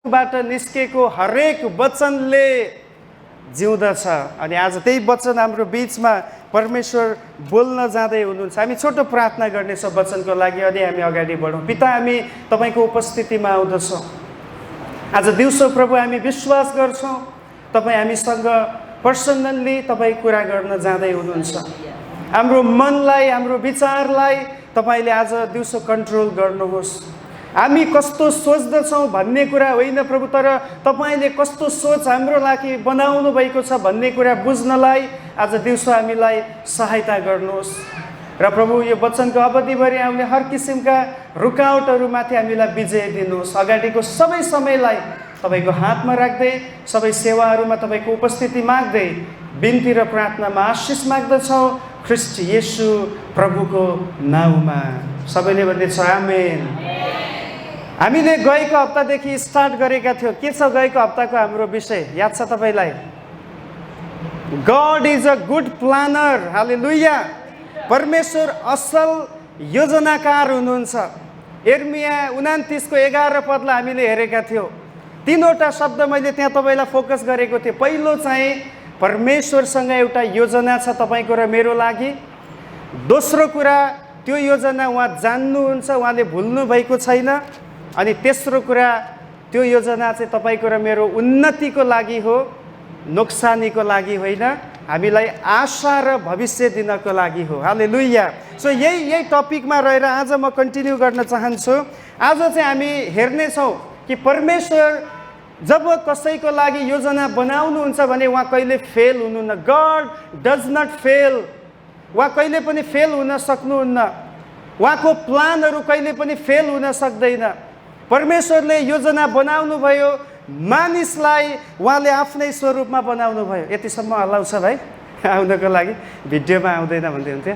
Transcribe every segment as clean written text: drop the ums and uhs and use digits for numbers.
बाट निस्केको हरेक वचनले जिउँदछ। अनि आज त्यही वचन हाम्रो बीचमा परमेश्वर बोल्न जाँदै हुनुहुन्छ। हामी छोटो प्रार्थना गर्नेछौँ वचनको लागि, अनि हामी अगाडि बढौँ। पिता, हामी तपाईँको उपस्थितिमा आउँदछौँ। आज दिउँसो प्रभु हामी विश्वास गर्छौँ तपाईँ हामीसँग पर्सनल्ली तपाईँ कुरा गर्न जाँदै हुनुहुन्छ। हाम्रो मनलाई, हाम्रो विचारलाई तपाईँले आज दिउँसो कन्ट्रोल गर्नुहोस्। हामी कस्तो सोच्दछौँ भन्ने कुरा होइन प्रभु, तर तपाईँले कस्तो सोच हाम्रो लागि बनाउनु भएको छ भन्ने कुरा बुझ्नलाई आज दिउँसो हामीलाई सहायता गर्नुहोस्। र प्रभु, यो वचनको अवधिभरि आउने हर किसिमका रुकावटहरूमाथि हामीलाई विजय दिनुहोस्। अगाडिको सबै समयलाई तपाईँको हातमा राख्दै, सबै सेवाहरूमा तपाईँको उपस्थिति माग्दै, बिन्ती र प्रार्थनामा आशिष माग्दछौँ ख्रीष्ट येशू प्रभुको नाउँमा। सबैले भन्दैछ आमेन। हामीले गएको हप्तादेखि स्टार्ट गरेका थियौँ। के छ गएको हप्ताको हाम्रो विषय याद छ तपाईँलाई? God is a good planner. Hallelujah. परमेश्वर असल योजनाकार हुनुहुन्छ। यिर्मया 29 को 11 पदलाई हामीले हेरेका थियौँ। तीनवटा शब्द मैले त्यहाँ तपाईँलाई फोकस गरेको थिएँ। पहिलो चाहिँ परमेश्वरसँग एउटा योजना छ तपाईँको र मेरो लागि। दोस्रो कुरा, त्यो योजना उहाँ जान्नुहुन्छ, उहाँले भुल्नु भएको छैन। अनि तेस्रो कुरा, त्यो योजना चाहिँ तपाईँको र मेरो उन्नतिको लागि हो, नोक्सानीको लागि होइन, हामीलाई आशा र भविष्य दिनको लागि हो। हालेलुया। सो यही टपिकमा रहेर आज म कन्टिन्यू गर्न चाहन्छु। आज चाहिँ हामी हेर्नेछौँ कि परमेश्वर जब कसैको लागि योजना बनाउनुहुन्छ भने उहाँ कहिले फेल हुनुहुन्न। God does not fail. उहाँ कहिले पनि फेल हुन सक्नुहुन्न। उहाँको प्लानहरू कहिले पनि फेल हुन सक्दैन। परमेश्वरले योजना बनाउनु भयो, मानिसलाई उहाँले आफ्नै स्वरूपमा बनाउनु भयो। यतिसम्म हल्लाउँछ भाइ आउनको लागि, भिडियोमा आउँदैन भन्दै हुन्थ्यो।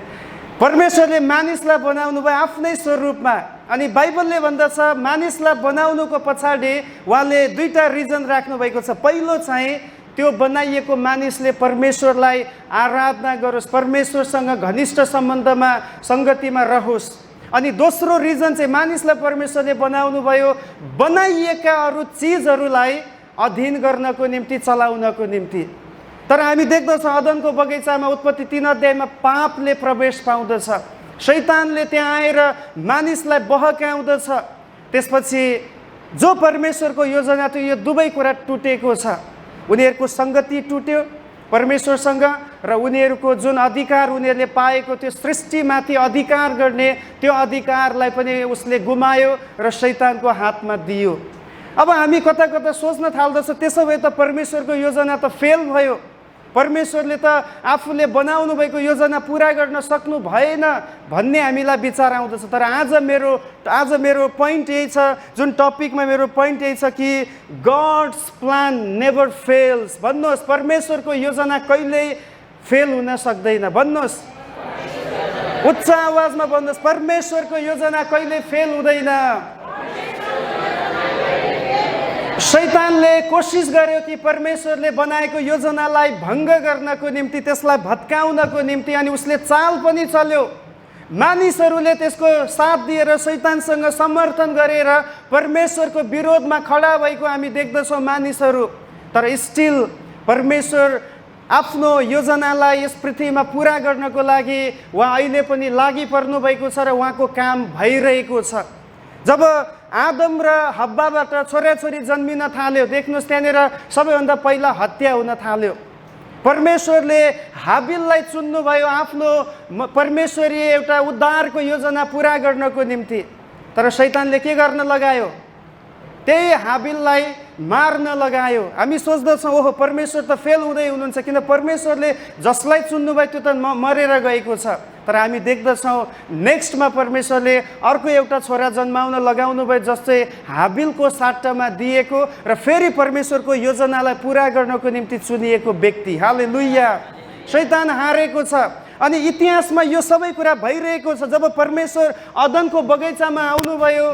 परमेश्वरले मानिसलाई बनाउनु भयो आफ्नै स्वरूपमा। अनि बाइबलले भन्दछ मानिसलाई बनाउनुको पछाडि उहाँले दुईटा रिजन राख्नु भएको छ। पहिलो चाहिँ त्यो बनाइएको मानिसले परमेश्वरलाई आराधना गरोस्, परमेश्वरसँग घनिष्ठ सम्बन्धमा, सङ्गतिमा रहोस्। अनि दोस्रो रिजन चाहिँ मानिसलाई परमेश्वरले बनाउनु भयो बनाइएका अरू चिजहरूलाई अधीन गर्नको निम्ति, चलाउनको निम्ति। तर हामी देख्दछौँ अदनको बगैँचामा उत्पत्ति 3 अध्यायमा पापले प्रवेश पाउँदछ। शैतानले त्यहाँ आएर मानिसलाई बहकाउँदछ। त्यसपछि जो परमेश्वरको योजना थियो यो दुवै कुरा टुटेको छ। उनीहरूको सङ्गति टुट्यो परमेश्वरसँग, र उनीहरूको जुन अधिकार उनीहरूले पाएको थियो सृष्टिमाथि अधिकार गर्ने, त्यो अधिकारलाई पनि उसले गुमायो र शैतानको हातमा दियो। अब हामी कता कता सोच्न थाल्दछ त्यसो भए त परमेश्वरको योजना त फेल भयो। परमेश्वरले त आफूले बनाउनु भएको योजना पुरा गर्न सक्नु भएन भन्ने हामीलाई विचार आउँदछ। तर आज मेरो पोइन्ट यही छ, जुन टपिकमा मेरो पोइन्ट यही छ कि गॉड्स प्लान नेभर फेल्स। भन्नुहोस्, परमेश्वरको योजना कहिल्यै फेल हुन सक्दैन। भन्नुहोस्, उच्च आवाजमा भन्नुहोस्, परमेश्वरको योजना कहिल्यै फेल हुँदैन। शैतानले कोसिस गर्यो कि परमेश्वरले बनाएको योजनालाई भङ्ग गर्नको निम्ति, त्यसलाई भत्काउनको निम्ति, अनि उसले चाल पनि चल्यो। मानिसहरूले त्यसको साथ दिएर शैतानसँग समर्थन गरेर परमेश्वरको विरोधमा खडा भएको हामी देख्दछौँ मानिसहरू। तर स्टिल परमेश्वर आफ्नो योजनालाई यस पृथ्वीमा पुरा गर्नको लागि उहाँ अहिले पनि लागि पर्नु भएको छ र उहाँको काम भइरहेको छ। जब आदम र हब्बाबाट छोराछोरी जन्मिन थाल्यो, देख्नुहोस् त्यहाँनिर सबैभन्दा पहिला हत्या हुन थाल्यो। परमेश्वरले हाबिललाई चुन्नुभयो आफ्नो परमेश्वरीय एउटा उद्धारको योजना पुरा गर्नको निम्ति। तर शैतानले के गर्न लगायो? त्यही हाबिललाई मार्न लगायो। हामी सोच्दछौँ ओहो परमेश्वर त फेल हुँदै हुनुहुन्छ, किन परमेश्वरले जसलाई चुन्नुभयो त्यो त मरेर गएको छ। तर हामी देख्दछौँ नेक्स्टमा परमेश्वरले अर्को एउटा छोरा जन्माउन लगाउनु भयो, जस्तै हाबिलको सट्टामा दिएको र फेरि परमेश्वरको योजनालाई पुरा गर्नको निम्ति चुनिएको व्यक्ति। हालेलुया। शैतान हारेको छ। अनि इतिहासमा यो सबै कुरा भइरहेको छ। जब परमेश्वर अदनको बगैँचामा आउनुभयो,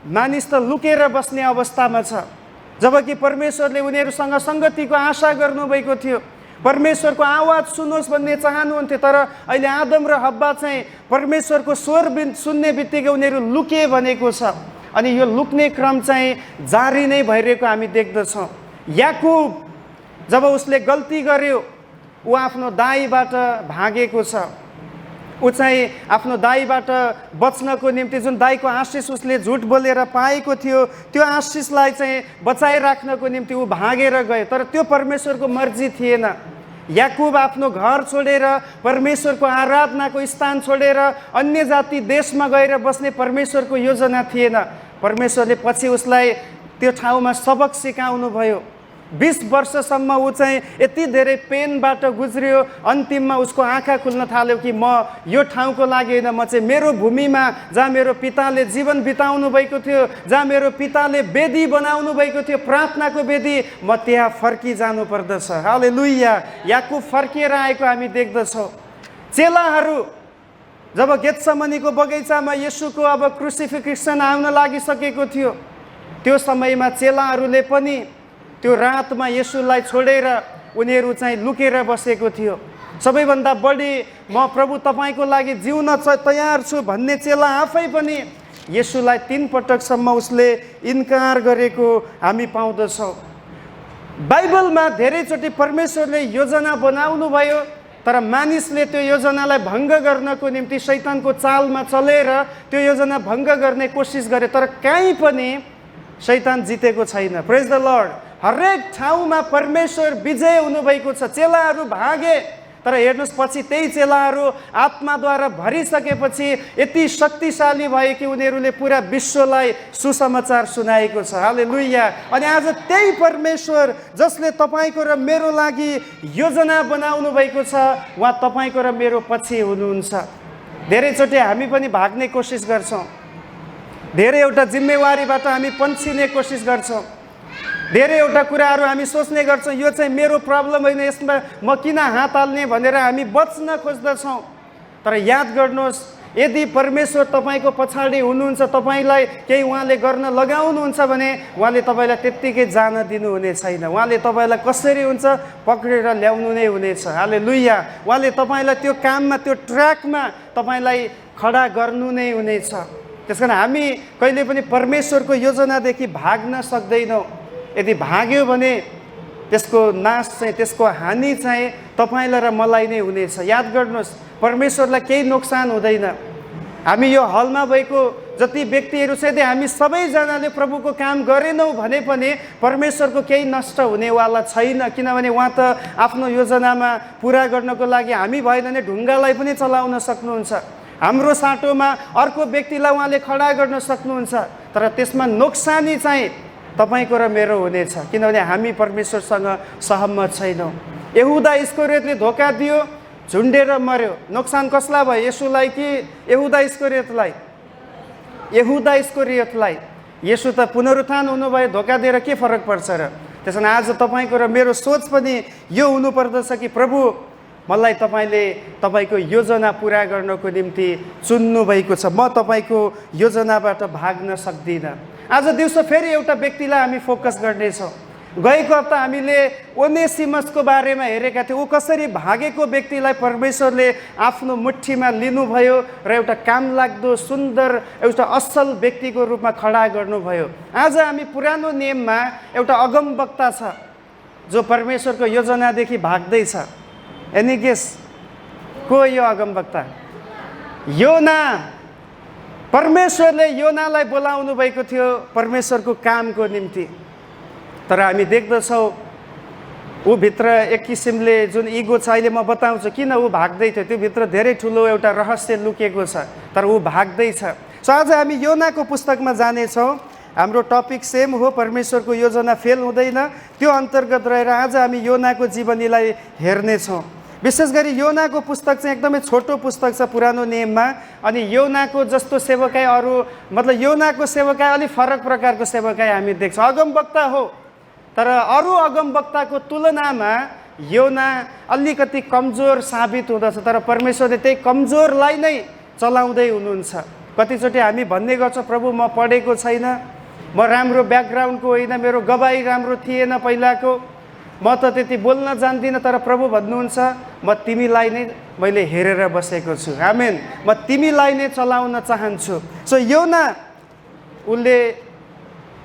मानिस त लुकेर बस्ने अवस्थामा छ, जबकि परमेश्वरले उनीहरूसँग सङ्गतिको आशा गर्नुभएको थियो। परमेश्वरको आवाज सुनोस् भन्ने चाहनुहुन्थ्यो। तर अहिले आदम र हब्बा चाहिँ परमेश्वरको स्वर सुन्ने बित्तिकै उनीहरू लुके भनेको छ। अनि यो लुक्ने क्रम चाहिँ जारी नै भइरहेको हामी देख्दछौँ। याकुब जब उसले गल्ती गर्यो, ऊ आफ्नो दाइबाट भागेको छ। ऊ चाहिँ आफ्नो दाइबाट बच्नको निम्ति जुन दाइको आशिष उसले झुट बोलेर पाएको थियो, त्यो आशिषलाई चाहिँ बचाइराख्नको निम्ति ऊ भागेर गयो। तर त्यो परमेश्वरको मर्जी थिएन। याकुब आफ्नो घर छोडेर, परमेश्वरको आराधनाको स्थान छोडेर अन्य जाति देशमा गएर बस्ने परमेश्वरको योजना थिएन। परमेश्वरले पछि उसलाई त्यो ठाउँमा सबक सिकाउनु भयो। 20 वर्षसम्म ऊ चाहिँ यति धेरै पेनबाट गुज्रियो। अन्तिममा उसको आँखा खुल्न थाल्यो कि म यो ठाउँको लागि होइन, म चाहिँ मेरो भूमिमा जहाँ मेरो पिताले जीवन बिताउनु भएको थियो, जहाँ मेरो पिताले वेदी बनाउनु भएको थियो, प्रार्थनाको वेदी, म त्यहाँ फर्किजानु पर्दछ। हालेलुया। याकुब फर्किएर आएको हामी देख्दछौँ। चेलाहरू जब गेत्समनीको बगैँचामा येशूको अब क्रुसिफिक्सन आउन लागिसकेको थियो, त्यो समयमा चेलाहरूले पनि त्यो रातमा येशूलाई छोडेर उनीहरू चाहिँ लुकेर बसेको थियो। सबैभन्दा बढी म प्रभु तपाईँको लागि जिउन तयार छु भन्ने चेला आफै पनि येशूलाई 3 पटकसम्म उसले इन्कार गरेको हामी पाउँदछौँ। बाइबलमा धेरैचोटि परमेश्वरले योजना बनाउनु भयो, तर मानिसले त्यो योजनालाई भङ्ग गर्नको निम्ति शैतानको चालमा चलेर त्यो योजना भङ्ग गर्ने कोसिस गरे, तर कहीँ पनि शैतान जितेको छैन। प्रेज द लर्ड। हरेक ठाउँमा परमेश्वर विजय हुनुभएको छ। चेलाहरू भागे, तर हेर्नुहोस् पछि त्यही चेलाहरू आत्माद्वारा भरिसकेपछि यति शक्तिशाली भयो कि उनीहरूले पुरा विश्वलाई सुसमाचार सुनाएको छ। हालेलुया। अनि आज त्यही परमेश्वर जसले तपाईँको र मेरो लागि योजना बनाउनु भएको छ, उहाँ तपाईँको र मेरो पछि हुनुहुन्छ। धेरैचोटि हामी पनि भाग्ने कोसिस गर्छौँ, धेरैवटा जिम्मेवारीबाट हामी पन्छिने कोसिस गर्छौँ, धेरैवटा कुराहरू हामी सोच्ने गर्छौँ यो चाहिँ मेरो प्रब्लम होइन, यसमा म किन हात हाल्ने भनेर हामी बच्न खोज्दछौँ। तर याद गर्नुहोस्, यदि परमेश्वर तपाईँको पछाडि हुनुहुन्छ, तपाईँलाई केही उहाँले गर्न लगाउनुहुन्छ भने उहाँले तपाईँलाई त्यत्तिकै जान दिनुहुने छैन। उहाँले तपाईँलाई कसरी हुन्छ पक्रेर ल्याउनु नै हुनेछ। हालेलुया। उहाँले तपाईँलाई त्यो काममा, त्यो ट्र्याकमा तपाईँलाई खडा गर्नु नै हुनेछ। त्यस कारण हामी कहिले पनि परमेश्वरको योजनादेखि भाग्न सक्दैनौँ। यदि भाग्यो भने त्यसको नाश चाहिँ, त्यसको हानि चाहिँ तपाईँलाई र मलाई नै हुनेछ। याद गर्नुहोस्, परमेश्वरलाई केही नोक्सान हुँदैन। हामी यो हलमा भएको जति व्यक्तिहरू छ, यदि हामी सबैजनाले प्रभुको काम गरेनौँ भने पनि परमेश्वरको केही नष्ट हुनेवाला छैन। किनभने उहाँ त आफ्नो योजनामा पुरा गर्नको लागि हामी भएन भने ढुङ्गालाई पनि चलाउन सक्नुहुन्छ। हाम्रो साटोमा अर्को व्यक्तिलाई उहाँले खडा गर्न सक्नुहुन्छ। तर त्यसमा नोक्सानी चाहिँ तपाईँको र मेरो हुनेछ, किनभने हामी परमेश्वरसँग सहमत छैनौँ। यहुदा इस्करियोतले धोका दियो, झुन्डेर मर्यो। नोक्सान कसलाई भयो, येशूलाई कि यहुदा इस्करियोतलाई? यहुदा इस्करियोतलाई। येशू त पुनरुत्थान हुनुभयो, धोका दिएर के फरक पर्छ र? त्यसो भने आज तपाईँको र मेरो सोच पनि यो हुनुपर्दछ कि प्रभु, मलाई तपाईँले तपाईँको योजना पुरा गर्नको निम्ति चुन्नुभएको छ, म तपाईँको योजनाबाट भाग्न सक्दिनँ। आज दिउँसो फेरि एउटा व्यक्तिलाई हामी फोकस गर्नेछौँ। गएको हप्ता हामीले ओनेसिमसको बारेमा हेरेका थियौँ। ऊ कसरी भागेको व्यक्तिलाई परमेश्वरले आफ्नो मुठ्ठीमा लिनुभयो र एउटा कामलाग्दो, सुन्दर, एउटा असल व्यक्तिको रूपमा खडा गर्नुभयो। आज हामी पुरानो नियममा एउटा अगमवक्ता छ जो परमेश्वरको योजनादेखि भाग्दैछ। एनी गेस को यो अगमवक्ता? योना। परमेश्वरले योनालाई बोलाउनु भएको थियो परमेश्वरको कामको निम्ति, तर हामी देख्दछौँ ऊ भित्र एक किसिमले जुन इगो छ, अहिले म बताउँछु किन ऊ भाग्दै थियो। त्यो भित्र धेरै ठुलो एउटा रहस्य लुकेको छ, तर ऊ भाग्दैछ। सो आज हामी योनाको पुस्तकमा जानेछौँ। हाम्रो टपिक सेम हो, परमेश्वरको योजना फेल हुँदैन, त्यो अन्तर्गत रहेर आज हामी योनाको जीवनीलाई हेर्नेछौँ। विशेष गरी योनाको पुस्तक चाहिँ एकदमै छोटो पुस्तक छ पुरानो नियममा। अनि योनाको जस्तो सेवकाई अरू, मतलब योनाको सेवकाई अलिक फरक प्रकारको सेवकाई हामी देख्छौँ। अगमवक्ता हो, तर अरू अगमवक्ताको तुलनामा योना अलिकति कमजोर साबित हुँदछ। तर परमेश्वरले त्यही कमजोरलाई नै चलाउँदै हुनुहुन्छ। कतिचोटि हामी भन्ने गर्छौँ, प्रभु म पढेको छैन, म राम्रो ब्याकग्राउन्डको होइन, मेरो गवाई राम्रो थिएन पहिलाको, म त त्यति बोल्न जान्दिनँ, तर प्रभु भन्नुहुन्छ म तिमीलाई नै मैले हेरेर बसेको छु। आमेन। म तिमीलाई नै चलाउन चाहन्छु। सो योना उसले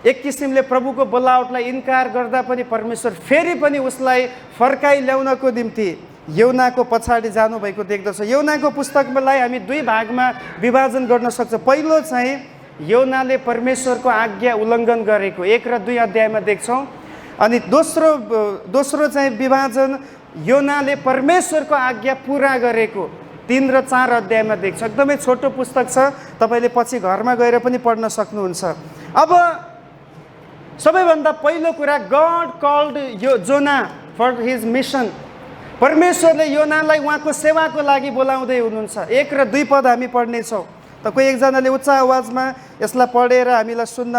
एक किसिमले प्रभुको बोलावटलाई इन्कार गर्दा पनि परमेश्वर फेरि पनि उसलाई फर्काइ ल्याउनको निम्ति योनाको पछाडि जानुभएको देख्दछ। योनाको पुस्तकलाई हामी दुई भागमा विभाजन गर्न सक्छौँ। पहिलो चाहिँ योनाले परमेश्वरको आज्ञा उल्लङ्घन गरेको 1 र 2 अध्यायमा देख्छौँ। अनि दोस्रो चाहिँ विभाजन योनाले परमेश्वरको आज्ञा पुरा गरेको 3 र 4 अध्यायमा देख्छ। एकदमै छोटो पुस्तक छ, तपाईँले पछि घरमा गएर पनि पढ्न सक्नुहुन्छ। अब सबैभन्दा पहिलो कुरा, गड कल्ड जोना फर हिज मिसन। परमेश्वरले योनालाई उहाँको सेवाको लागि बोलाउँदै हुनुहुन्छ। 1 र 2 पद हामी पढ्नेछौँ। त कोही एकजनाले उच्च आवाजमा यसलाई पढेर हामीलाई सुन्न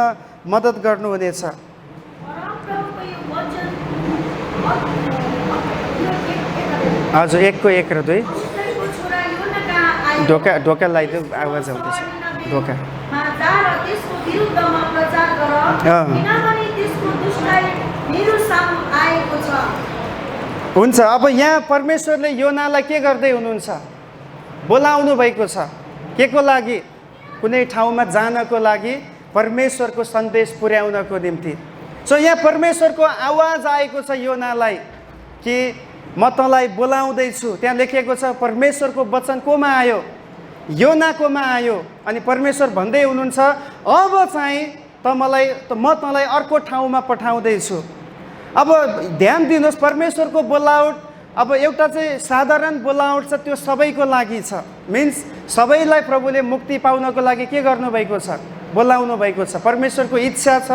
मद्दत गर्नुहुनेछ। हजुर, 1 को 1 र 2। ढोका लगाइदियो, आवाज आउँदैछ। ढोका हुन्छ। अब यहाँ परमेश्वरले योनालाई के गर्दै हुनुहुन्छ? बोलाउनु भएको छ। के को लागि? कुनै ठाउँमा जानको लागि, परमेश्वरको सन्देश पुर्याउनको निम्ति। सो यहाँ परमेश्वरको आवाज आएको छ योनालाई कि म तँलाई बोलाउँदैछु। त्यहाँ लेखिएको छ परमेश्वरको वचन कोमा आयो? योनाकोमा आयो। अनि परमेश्वर भन्दै हुनुहुन्छ अब चाहिँ म तँलाई अर्को ठाउँमा पठाउँदैछु। अब ध्यान दिनुहोस्, परमेश्वरको बोलावट अब एउटा चाहिँ साधारण बोलावट छ, त्यो सबैको लागि छ। मिन्स सबैलाई प्रभुले मुक्ति पाउनको लागि के गर्नुभएको छ? बोलाउनु भएको छ। परमेश्वरको इच्छा छ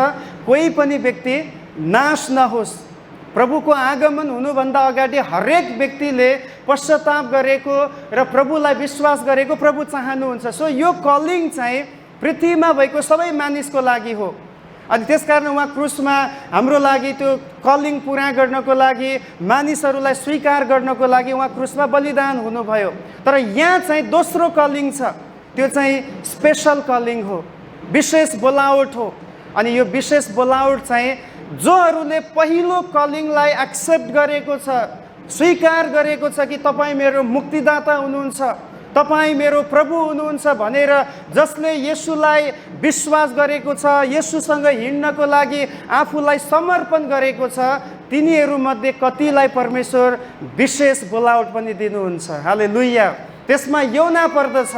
कोही पनि व्यक्ति नाश नहोस्। प्रभुको आगमन हुनुभन्दा अगाडि हरेक व्यक्तिले पश्चाताप गरेको र प्रभुलाई विश्वास गरेको प्रभु चाहनुहुन्छ। सो यो कलिङ चाहिँ पृथ्वीमा भएको सबै मानिसको लागि हो। अनि त्यसकारण उहाँ क्रुसमा हाम्रो लागि त्यो कलिङ पुरा गर्नको लागि, मानिसहरूलाई स्वीकार गर्नको लागि उहाँ क्रुसमा बलिदान हुनुभयो। तर यहाँ चाहिँ दोस्रो कलिङ छ, त्यो चाहिँ स्पेसल कलिङ हो, विशेष बोलावट हो। अनि यो विशेष बोलावट चाहिँ जोहरूले पहिलो कलिङलाई एक्सेप्ट गरेको छ, स्वीकार गरेको छ कि तपाईँ मेरो मुक्तिदाता हुनुहुन्छ, तपाईँ मेरो प्रभु हुनुहुन्छ भनेर, जसले येशूलाई विश्वास गरेको छ, येशूसँग हिँड्नको लागि आफूलाई समर्पण गरेको छ, तिनीहरूमध्ये कतिलाई परमेश्वर विशेष बोलावट पनि दिनुहुन्छ। हालेलुया। त्यसमा योना पर्दछ।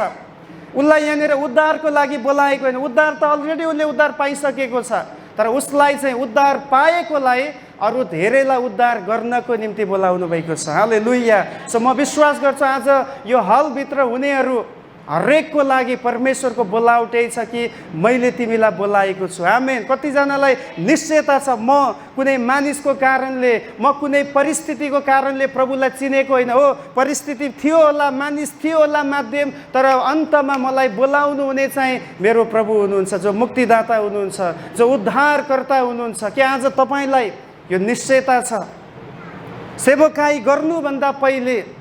उसलाई यहाँनिर उद्धारको लागि बोलाएको होइन। उद्धार त अलरेडी उसले उद्धार पाइसकेको छ, तर उसलाई चाहिँ उद्धार पाएकोलाई अरू धेरैलाई उद्धार गर्नको निम्ति बोलाउनु भएको छ। हालेलुया। सो म विश्वास गर्छु आज यो हलभित्र हुनेहरू हरेकको लागि परमेश्वरको बोलावट यही छ कि मैले तिमीलाई बोलाएको छु। आमेन। कतिजनालाई निश्चयता छ म कुनै मानिसको कारणले, म कुनै परिस्थितिको कारणले प्रभुलाई चिनेको होइन। हो, परिस्थिति थियो होला, मानिस थियो होला माध्यम, तर अन्तमा मलाई बोलाउनु हुने चाहिँ मेरो प्रभु हुनुहुन्छ, जो मुक्तिदाता हुनुहुन्छ, जो उद्धारकर्ता हुनुहुन्छ। कि आज तपाईँलाई यो निश्चयता छ? सेवकाई गर्नुभन्दा पहिले,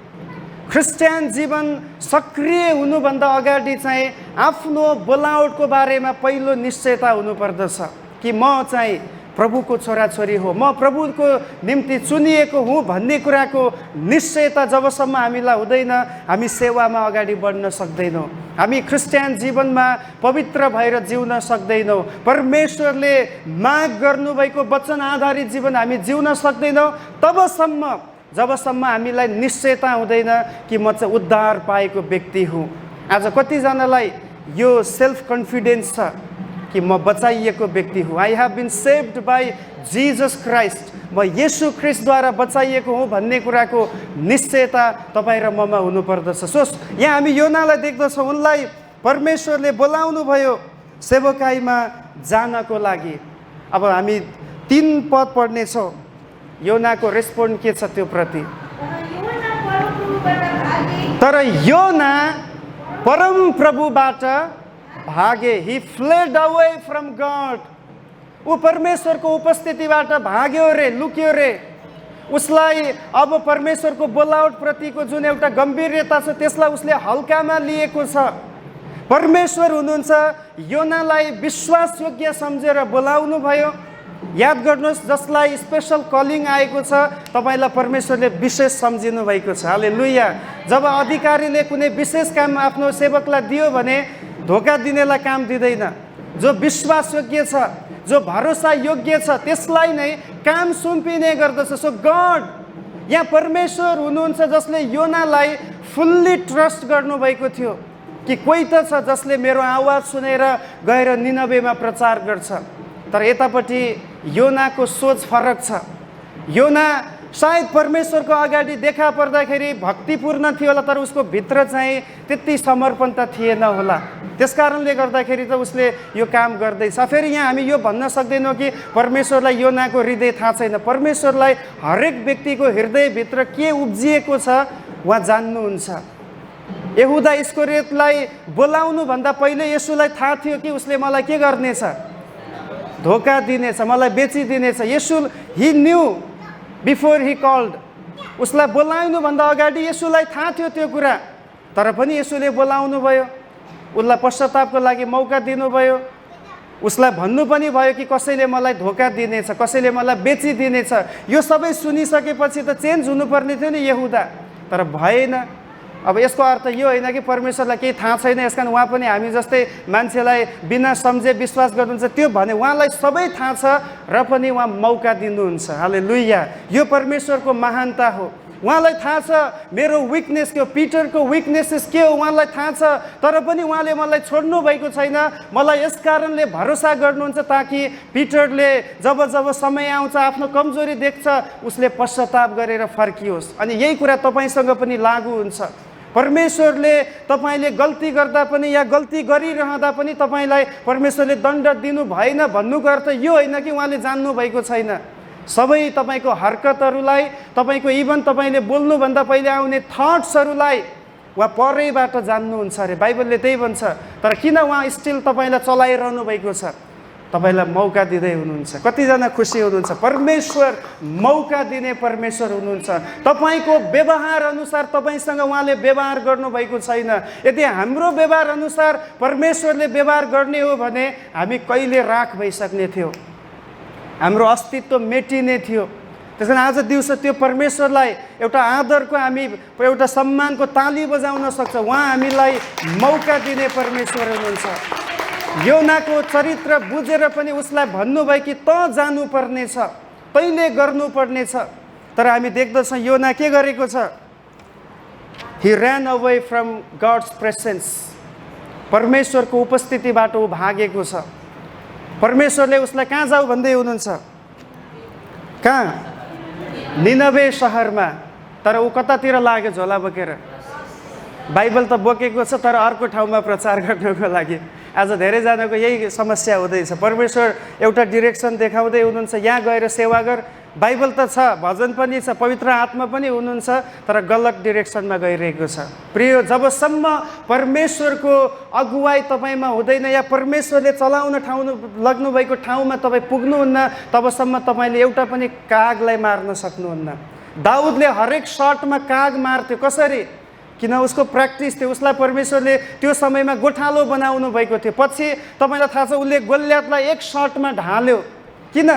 क्रिस्चियन जीवन सक्रिय हुनुभन्दा अगाडि चाहिँ आफ्नो बोलावटको बारेमा पहिलो निश्चयता हुनुपर्दछ कि म चाहिँ प्रभुको छोराछोरी हो, म प्रभुको निम्ति चुनिएको हुँ भन्ने कुराको निश्चयता जबसम्म हामीलाई हुँदैन, हामी सेवामा अगाडि बढ्न सक्दैनौँ। हामी क्रिस्चियन जीवनमा पवित्र भएर जिउन सक्दैनौँ। परमेश्वरले माग गर्नुभएको वचन आधारित जीवन हामी जिउन सक्दैनौँ जबसम्म हामीलाई निश्चयता हुँदैन कि म चाहिँ उद्धार पाएको व्यक्ति हुँ। आज कतिजनालाई यो सेल्फ कन्फिडेन्स छ कि म बचाइएको व्यक्ति हुँ। I have been saved by Jesus Christ, म येशू ख्रिस्टद्वारा बचाइएको हुँ भन्ने कुराको निश्चयता तपाईँ र ममा हुनुपर्दछ। सो यहाँ हामी योनालाई देख्दछौँ, उनलाई परमेश्वरले बोलाउनु भयो सेवकाईमा जानको लागि। अब हामी 3 पद पढ्नेछौँ। योनाको रेस्पोन्ड के छ त्यो प्रति? तर योना परम प्रभुबाट भागे। ही फ्लेड अवे फ्रम गॉड। ऊ परमेश्वरको उपस्थितिबाट भाग्यो रे, लुक्यो रे। उसलाई अब परमेश्वरको बोलावट प्रतिको जुन एउटा गम्भीरता छ त्यसलाई उसले हल्कामा लिएको छ। परमेश्वर हुनुहुन्छ, योनालाई विश्वासयोग्य सम्झेर बोलाउनु भयो। याद गर्नुहोस्, जसलाई स्पेसल कलिङ आएको छ तपाईँलाई परमेश्वरले विशेष सम्झिनु भएको छ। हालेलुया। जब अधिकारीले कुनै विशेष काम आफ्नो सेवकलाई दियो भने धोका दिनेलाई काम दिँदैन। जो विश्वासयोग्य छ, जो भरोसा योग्य छ, त्यसलाई नै काम सुम्पिने गर्दछ। सो गड, यहाँ परमेश्वर हुनुहुन्छ जसले योनालाई फुल्ली ट्रस्ट गर्नुभएको थियो कि कोही त छ जसले मेरो आवाज सुनेर गएर निनवेमा प्रचार गर्छ। तर यतापट्टि योनाको सोच फरक छ। योना सायद परमेश्वरको अगाडि देखा पर्दाखेरि भक्तिपूर्ण थियो होला, तर उसको भित्र चाहिँ त्यति समर्पणता थिएन होला। त्यस कारणले गर्दाखेरि त उसले यो काम गर्दैछ। फेरि यहाँ हामी यो भन्न सक्दैनौँ कि परमेश्वरलाई योनाको हृदय थाहा छैन। परमेश्वरलाई हरेक व्यक्तिको हृदयभित्र के उब्जिएको छ उहाँ जान्नुहुन्छ। यहुदा इस्करियोतलाई बोलाउनुभन्दा पहिले येशूलाई थाहा थियो कि उसले मलाई के गर्नेछ, धोका दिनेछ, मलाई बेचिदिनेछ। येशू ही न्यू बिफोर ही कल्ड। उसलाई बोलाउनुभन्दा अगाडि येशूलाई थाहा थियो त्यो कुरा, तर पनि येशूले बोलाउनु भयो, उसलाई पश्चातापको लागि मौका दिनुभयो। उसलाई भन्नु पनि भयो कि कसैले मलाई धोका दिनेछ, कसैले मलाई बेचिदिनेछ। यो सबै सुनिसकेपछि त चेन्ज हुनुपर्ने थियो नि यहुदा, तर भएन। अब यसको अर्थ यो होइन कि परमेश्वरलाई केही थाहा छैन, यस कारण उहाँ पनि हामी जस्तै मान्छेलाई बिना सम्झे विश्वास गर्नुहुन्छ, त्यो भने उहाँलाई सबै थाहा छ र पनि उहाँ मौका दिनुहुन्छ। हालेलुया, यो परमेश्वरको महानता हो। उहाँलाई थाहा छ मेरो विकनेस के हो, पिटरको विकनेसेस के हो उहाँलाई थाहा छ, तर पनि उहाँले मलाई छोड्नु भएको छैन। मलाई यस कारणले भरोसा गर्नुहुन्छ ताकि पिटरले जब जब समय आउँछ, आफ्नो कमजोरी देख्छ, उसले पश्चाताप गरेर फर्कियोस्। अनि यही कुरा तपाईँसँग पनि लागू हुन्छ। परमेश्वरले तपाईँले गल्ती गर्दा पनि या गल्ती गरिरहँदा पनि तपाईँलाई परमेश्वरले दण्ड दिनु भएन भन्नुको अर्थ यो होइन कि उहाँले जान्नु भएको छैन। सबै तपाईँको हरकतहरूलाई, तपाईँको इभन तपाईँले बोल्नुभन्दा पहिले आउने थट्सहरूलाई उहाँ परैबाट जान्नुहुन्छ अरे। बाइबलले त्यही भन्छ। तर किन उहाँ स्टिल तपाईँलाई चलाइरहनु भएको छ? तपाईँलाई मौका दिँदै हुनुहुन्छ। कतिजना खुसी हुनुहुन्छ? परमेश्वर मौका दिने परमेश्वर हुनुहुन्छ। तपाईँको व्यवहार अनुसार तपाईँसँग उहाँले व्यवहार गर्नुभएको छैन। यदि हाम्रो व्यवहार अनुसार परमेश्वरले व्यवहार गर्ने हो भने हामी कहिले राख भइसक्ने थियो, हाम्रो अस्तित्व मेटिने थियो। त्यस कारण आज दिउँसो त्यो परमेश्वरलाई एउटा आदरको, हामी एउटा सम्मानको ताली बजाउन सक्छ। उहाँ हामीलाई मौका दिने परमेश्वर हुनुहुन्छ। योनाको चरित्र बुझेर पनि उसलाई भन्नुभयो कि त जानुपर्ने छ, तैँले गर्नुपर्ने छ। तर हामी देख्दछौँ योना के गरेको छ? He ran away from God's presence. परमेश्वरको उपस्थितिबाट ऊ भागेको छ। परमेश्वरले उसलाई कहाँ जाऊ भन्दै हुनुहुन्छ? कहाँ? निनवे सहरमा। तर ऊ कतातिर लाग्यो झोला बोकेर? बाइबल त बोकेको छ तर अर्को ठाउँमा प्रचार गर्नको लागि। आज धेरैजनाको यही समस्या हुँदैछ। परमेश्वर एउटा डिरेक्सन देखाउँदै हुनुहुन्छ, यहाँ गएर सेवा गर। बाइबल त छ, भजन पनि छ, पवित्र आत्मा पनि हुनुहुन्छ, तर गलत डिरेक्सनमा गइरहेको छ। प्रिय, जबसम्म परमेश्वरको अगुवाई तपाईँमा हुँदैन या परमेश्वरले चलाउन लाग्नुभएको ठाउँमा तपाईँ पुग्नुहुन्न, तबसम्म तपाईँले एउटा पनि कागलाई मार्न सक्नुहुन्न। दाउदले हरेक सर्टमा काग मार्थ्यो। कसरी? किन? उसको प्र्याक्टिस थियो। उसलाई परमेश्वरले त्यो समयमा गोठालो बनाउनु भएको थियो। पछि तपाईँलाई थाहा छ उसले गोलियतलाई एक सर्टमा ढाल्यो। किन?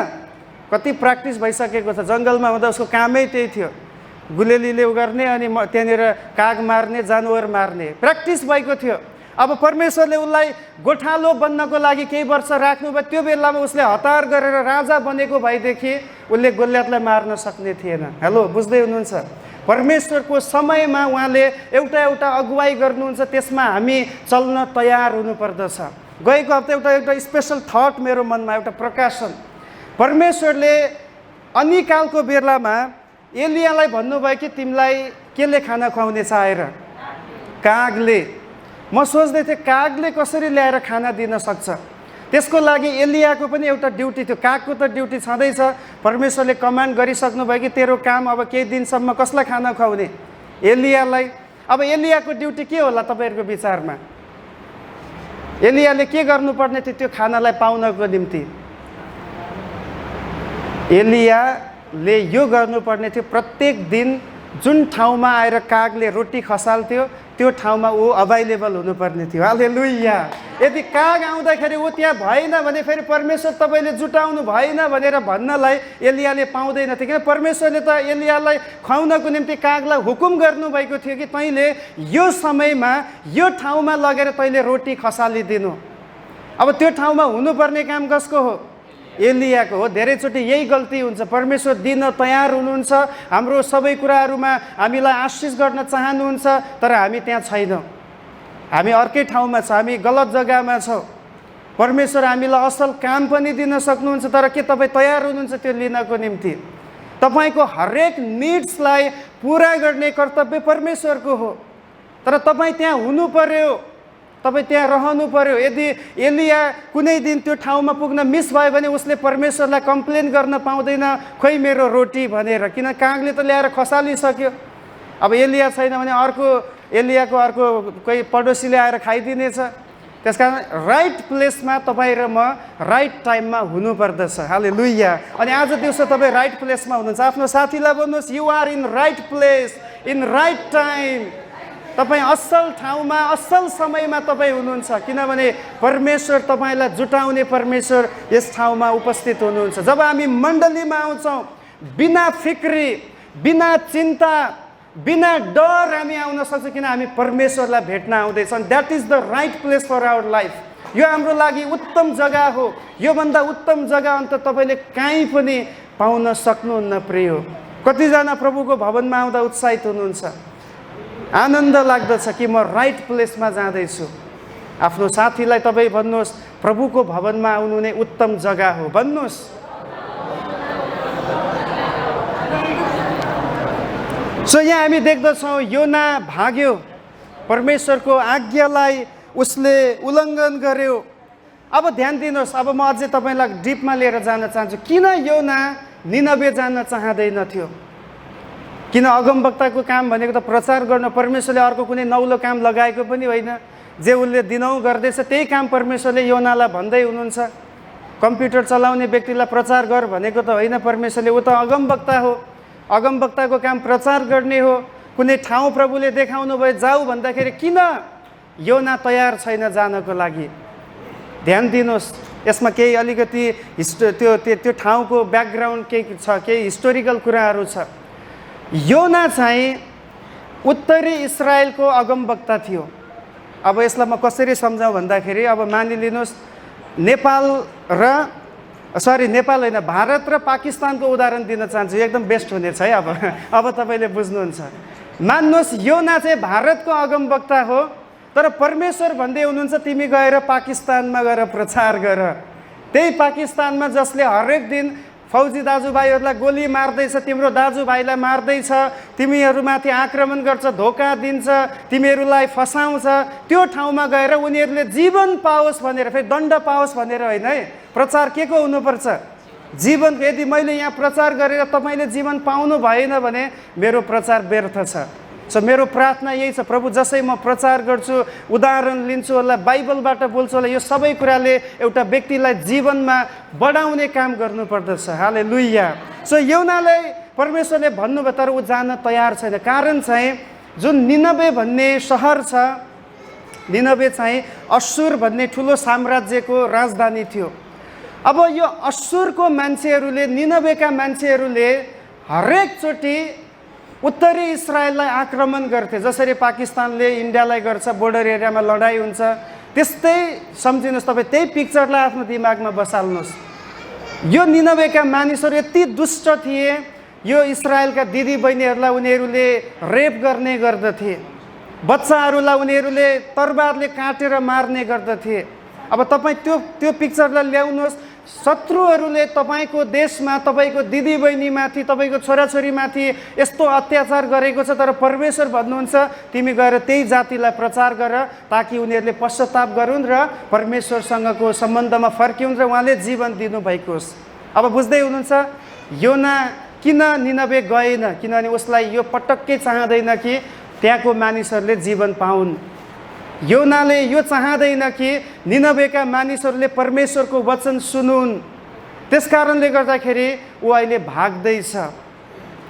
कति प्र्याक्टिस भइसकेको छ। जङ्गलमा हुँदा उसको कामै त्यही थियो, गुलेलीले गर्ने अनि त्यहाँनिर काग मार्ने, जानवर मार्ने, प्र्याक्टिस भएको थियो। अब परमेश्वरले उसलाई गोठालो बन्नको लागि केही वर्ष राख्नुभयो। त्यो बेलामा उसले हतार गरेर राजा बनेको भएदेखि उसले गोलियतलाई मार्न सक्ने थिएन। हेलो, बुझ्दै हुनुहुन्छ? परमेश्वरको समयमा उहाँले एउटा एउटा अगुवाई गर्नुहुन्छ, त्यसमा हामी चल्न तयार हुनुपर्दछ। गएको हप्ता एउटा स्पेसल थट मेरो मनमा, एउटा प्रकाशन। परमेश्वरले अनिकालको बेलामा एलियालाई भन्नुभयो कि तिमीलाई केले खाना खुवाउने छ आएर? कागले। म सोच्दै थिएँ कागले कसरी ल्याएर खाना दिन सक्छ? त्यसको लागि एलियाको पनि एउटा ड्युटी थियो। कागको त ड्युटी छँदैछ। परमेश्वरले कमान्ड गरिसक्नु भयो कि तेरो काम अब केही दिनसम्म कसलाई खाना खुवाउने? एलियालाई। अब एलियाको ड्युटी के होला तपाईँहरूको विचारमा? एलियाले के गर्नुपर्ने थियो त्यो खानालाई पाउनको निम्ति? एलियाले यो गर्नुपर्ने थियो, प्रत्येक दिन जुन ठाउँमा आएर कागले रोटी खसाल्थ्यो त्यो ठाउँमा ऊ अभाइलेबल हुनुपर्ने थियो। हालेलुया। यदि काग आउँदाखेरि ऊ त्यहाँ भएन भने फेरि परमेश्वर तपाईँले जुटाउनु भएन भनेर भन्नलाई एलियाले पाउँदैन थियो। किन? परमेश्वरले त एलियालाई खुवाउनको निम्ति कागलाई हुकुम गर्नुभएको थियो कि तैँले यो समयमा यो ठाउँमा लगेर तैँले रोटी खसालिदिनु। अब त्यो ठाउँमा हुनुपर्ने काम कसको हो? एलियाको हो। धेरैचोटि यही गल्ती हुन्छ। परमेश्वर दिन तयार हुनुहुन्छ, हाम्रो सबै कुराहरूमा हामीलाई आशिष गर्न चाहनुहुन्छ, तर हामी त्यहाँ छैनौँ, हामी अर्कै ठाउँमा छौँ, हामी गलत जग्गामा छौँ। परमेश्वर हामीलाई असल काम पनि दिन सक्नुहुन्छ, तर के तपाईँ तयार हुनुहुन्छ त्यो लिनको निम्ति? तपाईँको हरेक निड्सलाई पुरा गर्ने कर्तव्य परमेश्वरको हो, तर तपाईँ त्यहाँ हुनु पर्यो, तपाईँ त्यहाँ रहनु पर्यो। यदि एलिया कुनै दिन त्यो ठाउँमा पुग्न मिस भयो भने उसले परमेश्वरलाई कम्प्लेन गर्न पाउँदैन, खोइ मेरो रोटी भनेर, किन कागले त ल्याएर खसालिसक्यो। अब एलिया छैन भने एलियाको अर्को कोही पडोसीले आएर खाइदिनेछ। त्यस कारण राइट प्लेसमा तपाईँ र म राइट टाइममा हुनुपर्दछ। हालेलुया। अनि आज दिउँसो तपाईँ राइट प्लेसमा हुनुहुन्छ। आफ्नो साथीलाई भन्नुहोस्, you are in right place in right time. तपाईँ असल ठाउँमा असल समयमा तपाईँ हुनुहुन्छ, किनभने परमेश्वर तपाईँलाई जुटाउने परमेश्वर यस ठाउँमा उपस्थित हुनुहुन्छ। जब हामी मण्डलीमा आउँछौँ, बिना फिक्री, बिना चिन्ता, बिना डर हामी आउन सक्छौँ, किन हामी परमेश्वरलाई भेट्न आउँदैछौँ। That is the right place for our life. यो हाम्रो लागि उत्तम जग्गा हो। योभन्दा उत्तम जग्गा अन्त तपाईँले कहीँ पनि पाउन सक्नुहुन्न प्रिय। कतिजना प्रभुको भवनमा आउँदा उत्साहित हुनुहुन्छ, आनन्द लाग्दछ कि म राइट प्लेसमा जाँदैछु। आफ्नो साथीलाई तपाईँ भन्नुहोस्, प्रभुको भवनमा आउनु नै उत्तम जग्गा हो, भन्नुहोस्। सो यहाँ हामी देख्दछौँ योना भाग्यो, परमेश्वरको आज्ञालाई उसले उल्लङ्घन गर्यो। अब ध्यान दिनुहोस्, अब म अझै तपाईँलाई डिपमा लिएर जान चाहन्छु। किन योना निनवे जान चाहँदैन थियो? किन? अगमवक्ताको काम भनेको त प्रचार गर्न, परमेश्वरले अर्को कुनै नौलो काम लगाएको पनि होइन। जे उसले दिनौँ गर्दैछ त्यही काम परमेश्वरले योनालाई भन्दै हुनुहुन्छ। कम्प्युटर चलाउने व्यक्तिलाई प्रचार गर भनेको त होइन परमेश्वरले, ऊ त अगमवक्ता हो। अगमवक्ताको काम प्रचार गर्ने हो। कुनै ठाउँ प्रभुले देखाउनु भयो जाऊ भन्दाखेरि किन योना तयार छैन जानको लागि? ध्यान दिनुहोस्, यसमा केही अलिकति त्यो ठाउँको ब्याकग्राउन्ड केही छ, केही हिस्टोरिकल कुराहरू छ। योना चाहिँ उत्तरी इजरायलको अगमवक्ता थियो। अब यसलाई म कसरी सम्झाउँ भन्दाखेरि, अब मानिलिनुहोस् नेपाल होइन, भारत र पाकिस्तानको उदाहरण दिन चाहन्छु, एकदम बेस्ट हुनेछ है। अब तपाईँले बुझ्नुहुन्छ। मान्नुहोस् योना चाहिँ भारतको अगमवक्ता हो, तर परमेश्वर भन्दै हुनुहुन्छ तिमी गएर पाकिस्तानमा गएर प्रचार गर। त्यही पाकिस्तानमा जसले हरेक दिन फौजी दाजुभाइहरूलाई गोली मार्दैछ, तिम्रो दाजुभाइलाई मार्दैछ, तिमीहरूमाथि आक्रमण गर्छ, धोका दिन्छ, तिमीहरूलाई फसाउँछ, त्यो ठाउँमा गएर उनीहरूले जीवन पाओस् भनेर, फेरि दण्ड पाओस् भनेर होइन है। प्रचार के को हुनुपर्छ? जीवन। यदि मैले यहाँ प्रचार गरेर तपाईँले जीवन पाउनु भएन भने मेरो प्रचार व्यर्थ छ। सो मेरो प्रार्थना यही छ, प्रभु जसै म प्रचार गर्छु, उदाहरण लिन्छु होला, बाइबलबाट बोल्छु होला, यो सबै कुराले एउटा व्यक्तिलाई जीवनमा बढाउने काम गर्नुपर्दछ। हालेलुया। सो योनालाई परमेश्वरले भन्नुभयो, तर ऊ जान तयार छैन। कारण चाहिँ जुन निनवे भन्ने सहर छ, निनवे चाहिँ असुर भन्ने ठुलो साम्राज्यको राजधानी थियो। अब यो असुरको मान्छेहरूले, निनवेका मान्छेहरूले हरेकचोटि उत्तरी इजरायललाई आक्रमण गर्थे। जसरी पाकिस्तानले इन्डियालाई गर्छ, बोर्डर एरियामा लडाइँ हुन्छ, त्यस्तै सम्झिनुहोस्। तपाईँ त्यही पिक्चरलाई आफ्नो दिमागमा बसाल्नुहोस्। यो निनवेका मानिसहरू यति दुष्ट थिए, यो इजरायलका दिदीबहिनीहरूलाई उनीहरूले रेप गर्ने गर्दथे, बच्चाहरूलाई उनीहरूले तरबारले काटेर मार्ने गर्दथे। अब तपाईँ त्यो पिक्चरलाई ल्याउनुहोस्। शत्रुहरूले तपाईँको देशमा, तपाईँको दिदीबहिनीमाथि, तपाईँको छोराछोरीमाथि यस्तो अत्याचार गरेको छ, तर परमेश्वर भन्नुहुन्छ तिमी गएर त्यही जातिलाई प्रचार गर, ताकि उनीहरूले पश्चाताप गरून् र परमेश्वरसँगको सम्बन्धमा फर्किउन् र उहाँले जीवन दिनुभएको होस्। अब बुझ्दै हुनुहुन्छ योना किन निनवे गएन? किनभने उसलाई यो पटक्कै चाहँदैन कि त्यहाँको मानिसहरूले जीवन पाउन्। योनाले यो चाहँदैन कि निनवेका मानिसहरूले परमेश्वरको वचन सुनुन्। त्यस कारणले गर्दाखेरि ऊ अहिले भाग्दैछ।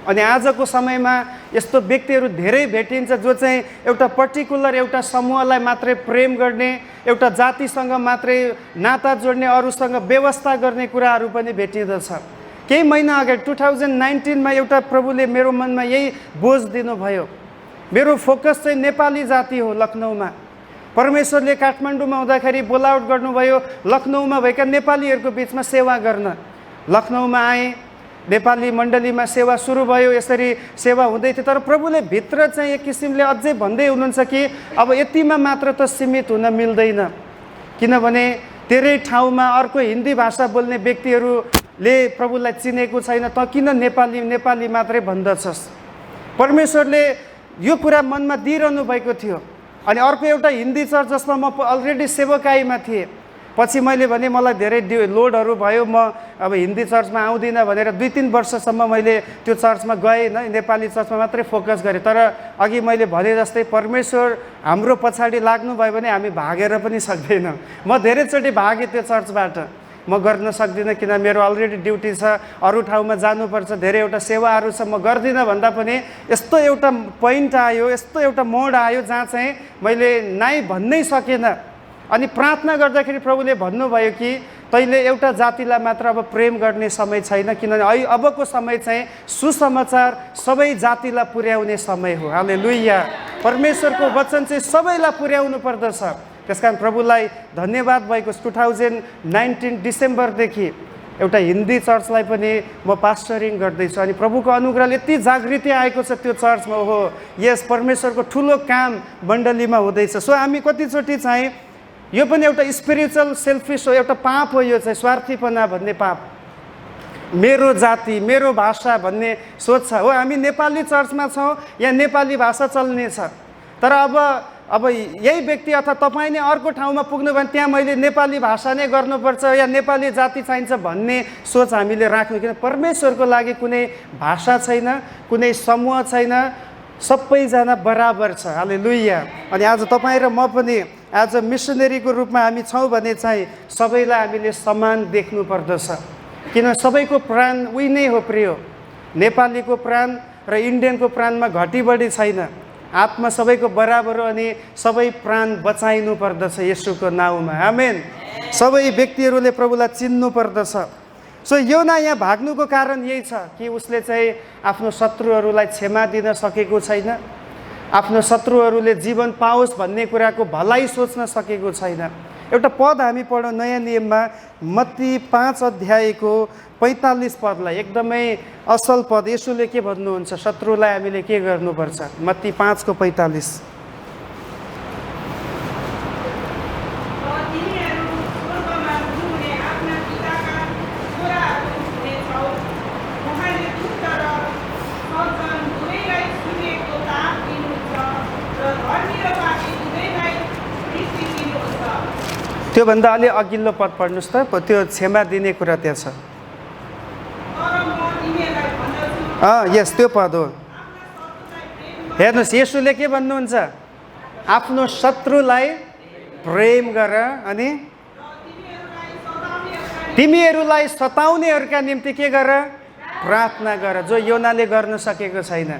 अनि आजको समयमा यस्तो व्यक्तिहरू धेरै भेटिन्छ जो चाहिँ एउटा पर्टिकुलर एउटा समूहलाई मात्रै प्रेम गर्ने, एउटा जातिसँग मात्रै नाता जोड्ने, अरूसँग व्यवस्था गर्ने कुराहरू पनि भेटिँदछ। केही महिना अगाडि 2019मा एउटा प्रभुले मेरो मनमा यही बोझ दिनुभयो। मेरो फोकस चाहिँ नेपाली जाति हो लखनऊमा। परमेश्वरले काठमाडौँमा हुँदाखेरि बोलावट गर्नुभयो लखनऊमा भएका नेपालीहरूको बिचमा सेवा गर्न। लखनऊमा आएँ, नेपाली मण्डलीमा सेवा सुरु भयो, यसरी सेवा हुँदै थियो। तर प्रभुले भित्र चाहिँ एक किसिमले अझै भन्दै हुनुहुन्छ कि अब यतिमा मात्र त सीमित हुन मिल्दैन, किनभने तेरै ठाउँमा अर्को हिन्दी भाषा बोल्ने व्यक्तिहरूले प्रभुलाई चिनेको छैन, त किन नेपाली नेपाली मात्रै भन्दछस्। परमेश्वरले यो कुरा मनमा दिइरहनु भएको थियो। अनि अर्को एउटा हिन्दी चर्च जसमा म अलरेडी सेवकाईमा थिएँ, पछि मैले भने मलाई धेरै लोडहरू भयो, म अब हिन्दी चर्चमा आउँदिनँ भनेर 2-3 वर्षसम्म मैले त्यो चर्चमा गएन, नेपाली चर्चमा मात्रै फोकस गरेँ। तर अघि मैले भने जस्तै परमेश्वर हाम्रो पछाडि लाग्नुभयो भने हामी भागेर पनि सक्दैनौँ। म धेरैचोटि भागेँ त्यो चर्चबाट, म गर्न सक्दिनँ किन मेरो अलरेडी ड्युटी छ, अरू ठाउँमा जानुपर्छ, धेरैवटा सेवाहरू छ, म गर्दिनँ भन्दा पनि यस्तो एउटा पोइन्ट आयो, यस्तो एउटा मोड आयो जहाँ चाहिँ मैले नाइ भन्नै सकेन। अनि प्रार्थना गर्दाखेरि प्रभुले भन्नुभयो कि तैँले एउटा जातिलाई मात्र अब प्रेम गर्ने समय छैन, किनभने अबको समय चाहिँ सुसमाचार सबै जातिलाई पुर्याउने समय हो। हालेलुया। परमेश्वरको वचन चाहिँ सबैलाई पुर्याउनु पर्दछ। त्यसकारण प्रभुलाई धन्यवाद भएको 2019 डिसेम्बरदेखि एउटा हिन्दी चर्चलाई पनि म पास्टरिङ गर्दैछु। अनि प्रभुको अनुग्रहले यति जागृति आएको छ त्यो चर्चमा, हो यस परमेश्वरको ठुलो काम मण्डलीमा हुँदैछ। सो हामी कतिचोटि चाहिँ यो पनि एउटा स्पिरिचुअल सेल्फिस हो, एउटा पाप हो, यो चाहिँ स्वार्थीपना भन्ने पाप, मेरो जाति मेरो भाषा भन्ने सोच छ। हो हामी नेपाली चर्चमा छौँ, यहाँ नेपाली भाषा चल्नेछ, तर अब यही व्यक्ति अथवा तपाईँ नै अर्को ठाउँमा पुग्नु भने त्यहाँ मैले नेपाली भाषा नै गर्नुपर्छ या नेपाली जाति चाहिन्छ भन्ने सोच हामीले राख्नु, किन परमेश्वरको लागि कुनै भाषा छैन, कुनै समूह छैन, सबैजना बराबर छ। हालेलुया। अनि आज तपाईँ र म पनि एज अ मिसनरीको रूपमा हामी छौँ भने चाहिँ सबैलाई हामीले समान देख्नु पर्दछ, किन सबैको प्राण उही नै हो प्रिय। नेपालीको प्राण र इन्डियनको प्राणमा घटी बढी छैन, आत्मा सबैको बराबर हो। अनि सबै प्राण बचाइनु पर्दछ येशूको नाउँमा। आमेन। सबै व्यक्तिहरूले प्रभुलाई चिन्नु पर्दछ। सो योना यहाँ भाग्नुको कारण यही छ कि उसले चाहिँ आफ्नो शत्रुहरूलाई क्षमा दिन सकेको छैन, आफ्नो शत्रुहरूले जीवन पाओस् भन्ने कुराको भलाइ सोच्न सकेको छैन। एउटा पद हामी पढौँ नयाँ नियममा, मत्ती 5 अध्यायको 45 पदलाई, एकदमै असल पद। येशूले के भन्नुहुन्छ, शत्रुलाई हामीले के गर्नुपर्छ। मत्ती 5 को 45। त्योभन्दा अलि अघिल्लो पद पढ्नुहोस् त, त्यो क्षमा दिने कुरा त्यहाँ छ। यस त्यो पद हो। हेर्नुहोस् येशूले के भन्नुहुन्छ, आफ्नो शत्रुलाई प्रेम गर अनि तिमीहरूलाई सताउनेहरूका निम्ति के गर, प्रार्थना गर, जो योनाले गर्न सकेको छैन।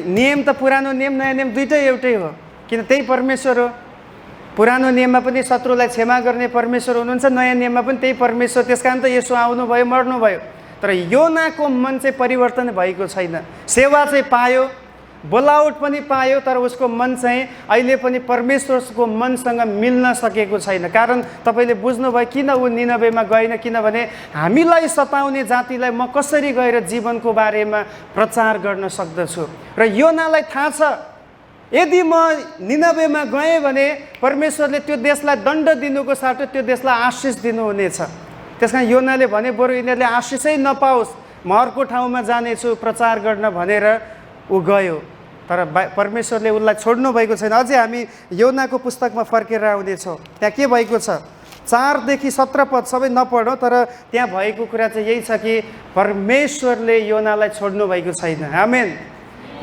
नियम त पुरानो नियम नयाँ नियम दुइटै एउटै हो, किन त्यही परमेश्वर हो। पुरानो नियममा पनि शत्रुलाई क्षमा गर्ने परमेश्वर हुनुहुन्छ, नयाँ नियममा पनि त्यही परमेश्वर। त्यसकारण त येशू आउनुभयो, मर्नुभयो, तर योनाको मन चाहिँ परिवर्तन भएको छैन। सेवा चाहिँ पायो, बोलावट पनि पायो, तर उसको मन चाहिँ अहिले पनि परमेश्वरको मनसँग मिल्न सकेको छैन। कारण तपाईँले बुझ्नुभयो किन ऊ निनवेमा गएन, किनभने हामीलाई सताउने जातिलाई म कसरी गएर जीवनको बारेमा प्रचार गर्न सक्दछु। र योनालाई थाहा छ यदि म निनवेमा गएँ भने परमेश्वरले त्यो देशलाई दण्ड दिनुको साटो त्यो देशलाई आशिष दिनुहुनेछ। त्यस कारण योनाले भने बरु यिनीहरूले आशिषै नपाओस्, म अर्को ठाउँमा जानेछु प्रचार गर्न भनेर ऊ गयो। तर परमेश्वरले उसलाई छोड्नु भएको छैन। अझै हामी योनाको पुस्तकमा फर्केर आउनेछौँ। त्यहाँ के भएको छ, 4 देखि 17 पद सबै नपढौँ, तर त्यहाँ भएको कुरा चाहिँ यही छ कि परमेश्वरले योनालाई छोड्नु भएको छैन। आमेन।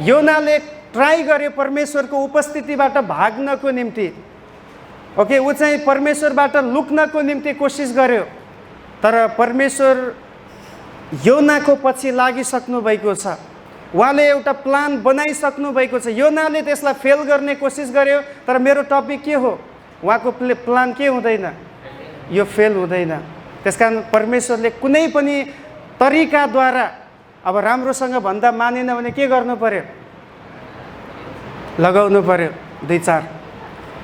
योनाले ट्राई गर्यो परमेश्वरको उपस्थितिबाट भाग्नको निम्ति, ओके, ऊ चाहिँ परमेश्वरबाट लुक्नको निम्ति कोसिस गर्यो, तर परमेश्वर योनाको पछि लागिसक्नु भएको छ। उहाँले एउटा प्लान बनाइसक्नु भएको छ। योनाले त्यसलाई फेल गर्ने कोसिस गर्यो, तर मेरो टपिक के हो, उहाँको प्लान के हुँदैन, यो फेल हुँदैन। त्यसकारण परमेश्वरले कुनै पनि तरिकाद्वारा अब राम्रोसँग भन्दा मानेन भने के गर्नु पर्यो, लगाउनु पर्यो 2-4।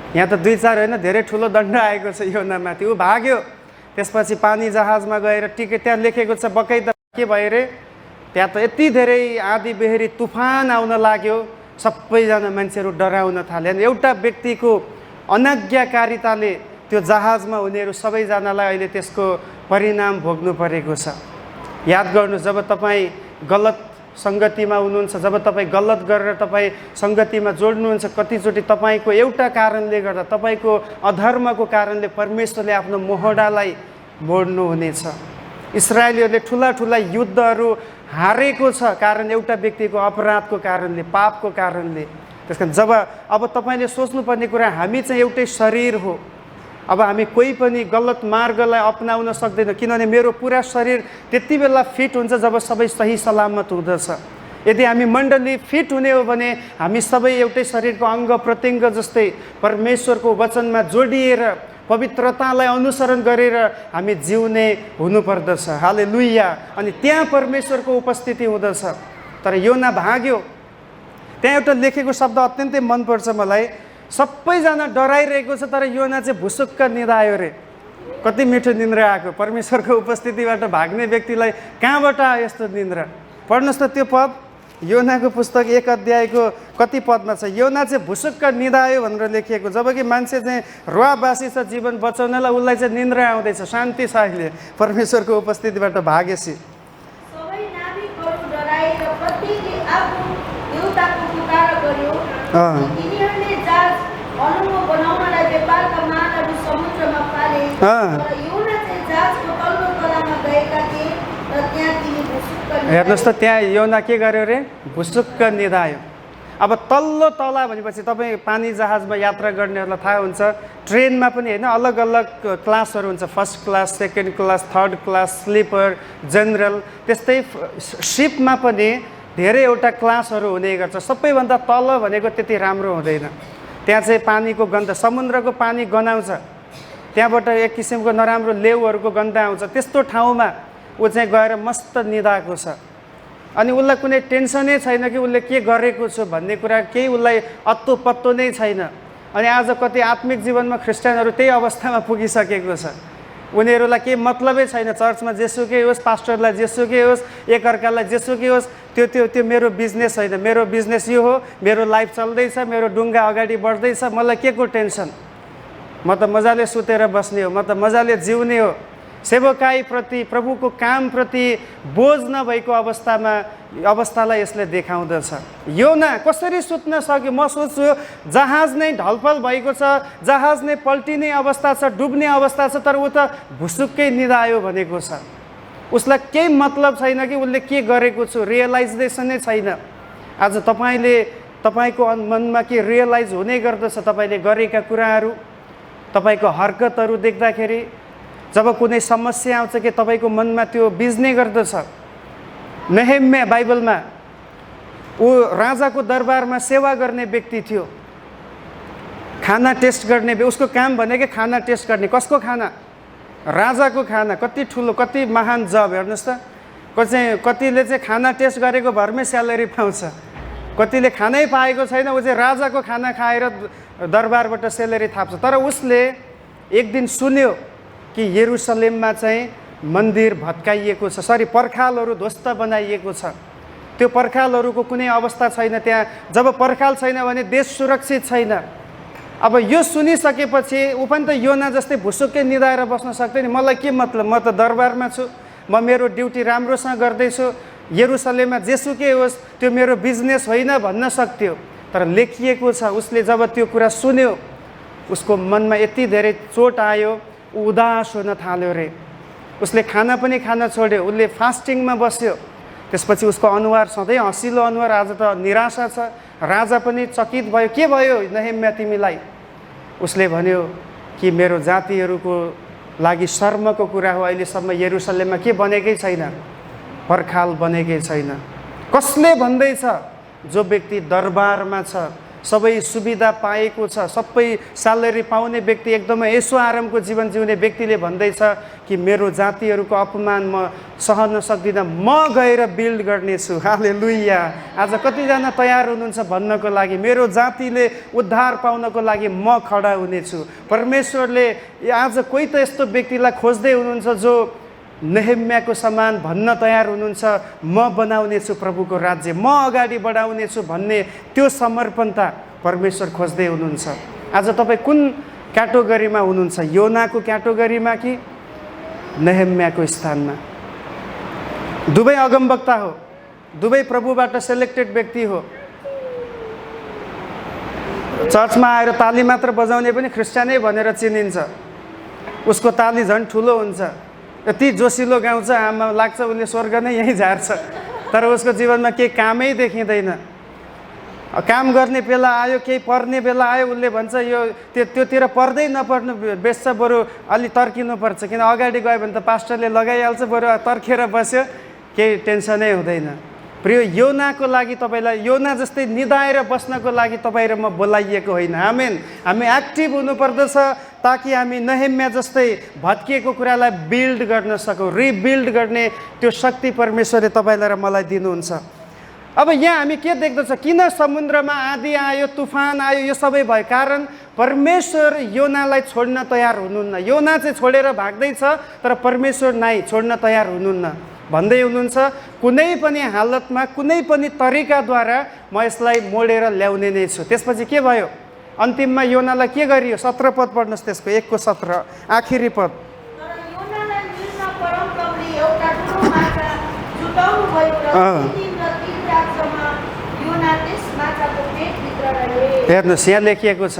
यहाँ त 2-4 होइन, धेरै ठुलो दण्ड आएको छ योनामाथि। ऊ भाग्यो, त्यसपछि पानी जहाजमा गएर टिके, त्यहाँ लेखेको छ बकैदा के भयो अरे, त्यहाँ त यति धेरै आँधी बेहेरी तुफान आउन लाग्यो, सबैजना मान्छेहरू डराउन थाले। अनि एउटा व्यक्तिको अनाज्ञाकारिताले त्यो जहाजमा हुनेहरू सबैजनालाई अहिले त्यसको परिणाम भोग्नु परेको छ। याद गर्नु, जब तपाईँ गलत सङ्गतिमा हुनुहुन्छ, जब तपाईँ गलत गरेर तपाईँ सङ्गतिमा जोड्नुहुन्छ, कतिचोटि तपाईँको एउटा कारणले गर्दा, तपाईँको अधर्मको कारणले परमेश्वरले आफ्नो मोहडालाई मोड्नुहुनेछ। इस्राएलीहरूले ठुला ठुला युद्धहरू हारेको छ, कारण एउटा व्यक्तिको अपराधको कारणले, पापको कारणले। त्यस कारण अब तपाईँले सोच्नुपर्ने कुरा, हामी चाहिँ एउटै शरीर हो। अब हामी कोही पनि गलत मार्गलाई अपनाउन सक्दैन, किनभने मेरो पुरा शरीर त्यति बेला फिट हुन्छ जब सबै सही सलामत हुँदछ। यदि हामी मण्डली फिट हुने हो भने हामी सबै एउटै शरीरको अङ्ग प्रत्यङ्ग जस्तै परमेश्वरको वचनमा जोडिएर पवित्रतालाई अनुसरण गरेर हामी जिउने हुनुपर्दछ। हालेलुया। अनि त्यहाँ परमेश्वरको उपस्थिति हुँदछ। तर योना भाग्यो। त्यहाँ एउटा लेखेको शब्द अत्यन्तै मनपर्छ मलाई, सबैजना डराइरहेको छ तर योना चाहिँ भुसुक्क निदायो रे। कति मिठो निन्द्रा आएको। परमेश्वरको उपस्थितिबाट भाग्ने व्यक्तिलाई कहाँबाट आयो यस्तो निन्द्रा? पढ्नुहोस् त त्यो पद, योनाको पुस्तक 1 अध्यायको कति पदमा छ, योना चाहिँ भुसुक्क निदायो भनेर लेखिएको। जबकि मान्छे चाहिँ रुवाबासी छ, जीवन बचाउनलाई उसलाई चाहिँ निन्द्रा आउँदैछ, शान्ति छ अहिले परमेश्वरको उपस्थितिबाट भागेपछि। हेर्नुहोस् त, त्यहाँ योना के गर्यो रे? भुसुक्क निदायो। अब तल्लो तला भनेपछि तपाईँ पानी जहाजमा यात्रा गर्नेहरूलाई थाहा हुन्छ, ट्रेनमा पनि होइन अलग अलग क्लासहरू हुन्छ, first class, second class, third class, sleeper, general. त्यस्तै सिपमा पनि धेरैवटा क्लासहरू हुने गर्छ। सबैभन्दा तल भनेको त्यति राम्रो हुँदैन, त्यहाँ चाहिँ पानीको गन्ध, समुद्रको पानी गनाउँछ, त्यहाँबाट एक किसिमको नराम्रो लेउहरूको गन्ध आउँछ। त्यस्तो ठाउँमा ऊ चाहिँ गएर मस्त निदाएको छ। अनि उसलाई कुनै टेन्सनै छैन कि उसले के गरेको छु भन्ने कुरा, केही उसलाई अत्तो पत्तो नै छैन। अनि आज कति आत्मिक जीवनमा ख्रिस्टियनहरू त्यही अवस्थामा पुगिसकेको छ। उनीहरूलाई केही मतलबै छैन, चर्चमा जेसुकै होस्, पास्टरलाई जेसुकै होस्, एकअर्कालाई जेसुकै होस्, त्यो मेरो बिजनेस होइन, मेरो बिजनेस यो हो, मेरो लाइफ चल्दैछ, मेरो डुङ्गा अगाडि बढ्दैछ, मलाई के को टेन्सन? म त मजाले सुतेर बस्ने हो, म त मजाले जिउने हो। सेवकाईप्रति, प्रभुको कामप्रति बोझ नभएको अवस्थालाई यसले देखाउँदछ। योना कसरी सुत्न सक्यो? म सोच्छु जहाज नै ढलफल भएको छ, जहाज नै पल्टिने अवस्था छ, डुब्ने अवस्था छ, तर ऊ त भुसुक्कै निदायो भनेको छ। उसलाई केही मतलब छैन कि उसले के गरेको छु, रियलाइजेसनै छैन। आज तपाईँको मनमा के रियलाइज हुने गर्दछ? तपाईँले गरेका कुराहरू, तपाईँको हरकतहरू देख्दाखेरि जब कुनै समस्या आउँछ कि तपाईँको मनमा त्यो बिज्ने गर्दछ। नेहेम्या बाइबलमा ऊ राजाको दरबारमा सेवा गर्ने व्यक्ति थियो, खाना टेस्ट गर्ने। उसको काम भनेको खाना टेस्ट गर्ने। कसको खाना? राजाको खाना। कति ठुलो, कति महान जब। हेर्नुहोस् त, कतिले चाहिँ खाना टेस्ट गरेको भरमै स्यालेरी पाउँछ, कतिले खानै पाएको छैन, ऊ चाहिँ राजाको खाना खाएर दरबारबाट स्यालेरी थाप्छ। तर उसले एक दिन सुन्यो कि यरुसलेममा चाहिँ मन्दिर भत्काइएको छ, पर्खालहरू ध्वस्त बनाइएको छ। त्यो पर्खालहरूको कुनै अवस्था छैन त्यहाँ। जब पर्खाल छैन भने देश सुरक्षित छैन। अब यो सुनिसकेपछि ऊ पनि त योना जस्तै भुसुक्कै निदाएर बस्न सक्दैन। मलाई के मतलब, म त दरबारमा छु, म मेरो ड्युटी राम्रोसँग गर्दैछु, यरुसलेममा जेसुकै होस् त्यो मेरो बिजनेस होइन भन्न सक्थ्यो। तर लेखिएको छ, उसले जब त्यो कुरा सुन्यो उसको मनमा यति धेरै चोट आयो, उदास हुन थाल्यो रे। उसले खाना पनि खान छोड्यो, उसले फास्टिङमा बस्यो। त्यसपछि उसको अनुहार सधैँ हँसिलो अनुहार आज त निराशा छ। राजा पनि चकित भयो, के भयो नेहेम्या तिमीलाई? उसले भन्यो कि मेरो जातिहरूको लागि शर्मको कुरा हो, अहिलेसम्म यरुसलेममा के बनेकै छैन, पर्खाल बनेकै छैन। कसले भन्दैछ? जो व्यक्ति दरबारमा छ, सबै सुविधा पाएको छ, सबै स्यालेरी पाउने व्यक्ति, एकदमै ऐसो आरामको जीवन जिउने व्यक्तिले भन्दैछ कि मेरो जातिहरूको अपमान म सहन सक्दिनँ, म गएर बिल्ड गर्नेछु। हालेलुया। आज कतिजना तयार हुनुहुन्छ भन्नको लागि, मेरो जातिले उद्धार पाउनको लागि म खडा हुनेछु। परमेश्वरले आज कोही त यस्तो व्यक्तिलाई खोज्दै हुनुहुन्छ जो नेहेम्याको समान भन्न तयार हुनुहुन्छ, म बनाउनेछु प्रभुको राज्य, म अगाडि बढाउनेछु भन्ने त्यो समर्पणता परमेश्वर खोज्दै हुनुहुन्छ। आज तपाईँ कुन क्याटेगोरीमा हुनुहुन्छ? योनाको क्याटेगोरीमा कि नेहेम्याको स्थानमा? दुवै अगमवक्ता हो, दुवै प्रभुबाट सेलेक्टेड व्यक्ति हो। चर्चमा आएर ताली मात्र बजाउने पनि क्रिस्चियनै भनेर चिनिन्छ, उसको ताली झन् ठुलो हुन्छ, यति जोसिलो गाउँछ, आमा लाग्छ उसले स्वर्ग नै यहीँ झार्छ, तर उसको जीवनमा केही कामै देखिँदैन। काम गर्ने बेला आयो, केही पर्ने बेला आयो, उसले भन्छ यो त्योतिर पर्दै नपर्नु बेच्छ, बरु अलि तर्किनुपर्छ, किन अगाडि गयो भने त पास्टरले लगाइहाल्छ, बरु तर्खेर बस्यो, केही टेन्सनै हुँदैन। प्रिय, योनाको लागि तपाईँलाई, योना जस्तै निदाएर बस्नको लागि तपाईँ र म बोलाइएको होइन। आमेन। हामी एक्टिभ हुनुपर्दछ ताकि हामी नेहेम्या जस्तै भत्किएको कुरालाई बिल्ड गर्न सकौँ, रिबिल्ड गर्ने त्यो शक्ति परमेश्वरले तपाईँलाई र मलाई दिनुहुन्छ। अब यहाँ हामी के देख्दछ? किन समुद्रमा आँधी आयो, तुफान आयो, यो सबै भयो? कारण परमेश्वर योनालाई छोड्न तयार हुनुहुन्न। योना चाहिँ छोडेर भाग्दैछ, तर परमेश्वर नै छोड्न तयार हुनुहुन्न। भन्दै हुनुहुन्छ कुनै पनि हालतमा, कुनै पनि तरिकाद्वारा म यसलाई मोडेर ल्याउने नै छु। त्यसपछि के भयो? अन्तिममा योनालाई के गरियो? 17 पद पढ्नुहोस्, त्यसको 1 को 17 आखिरी पद। हेर्नुहोस्, यहाँ लेखिएको छ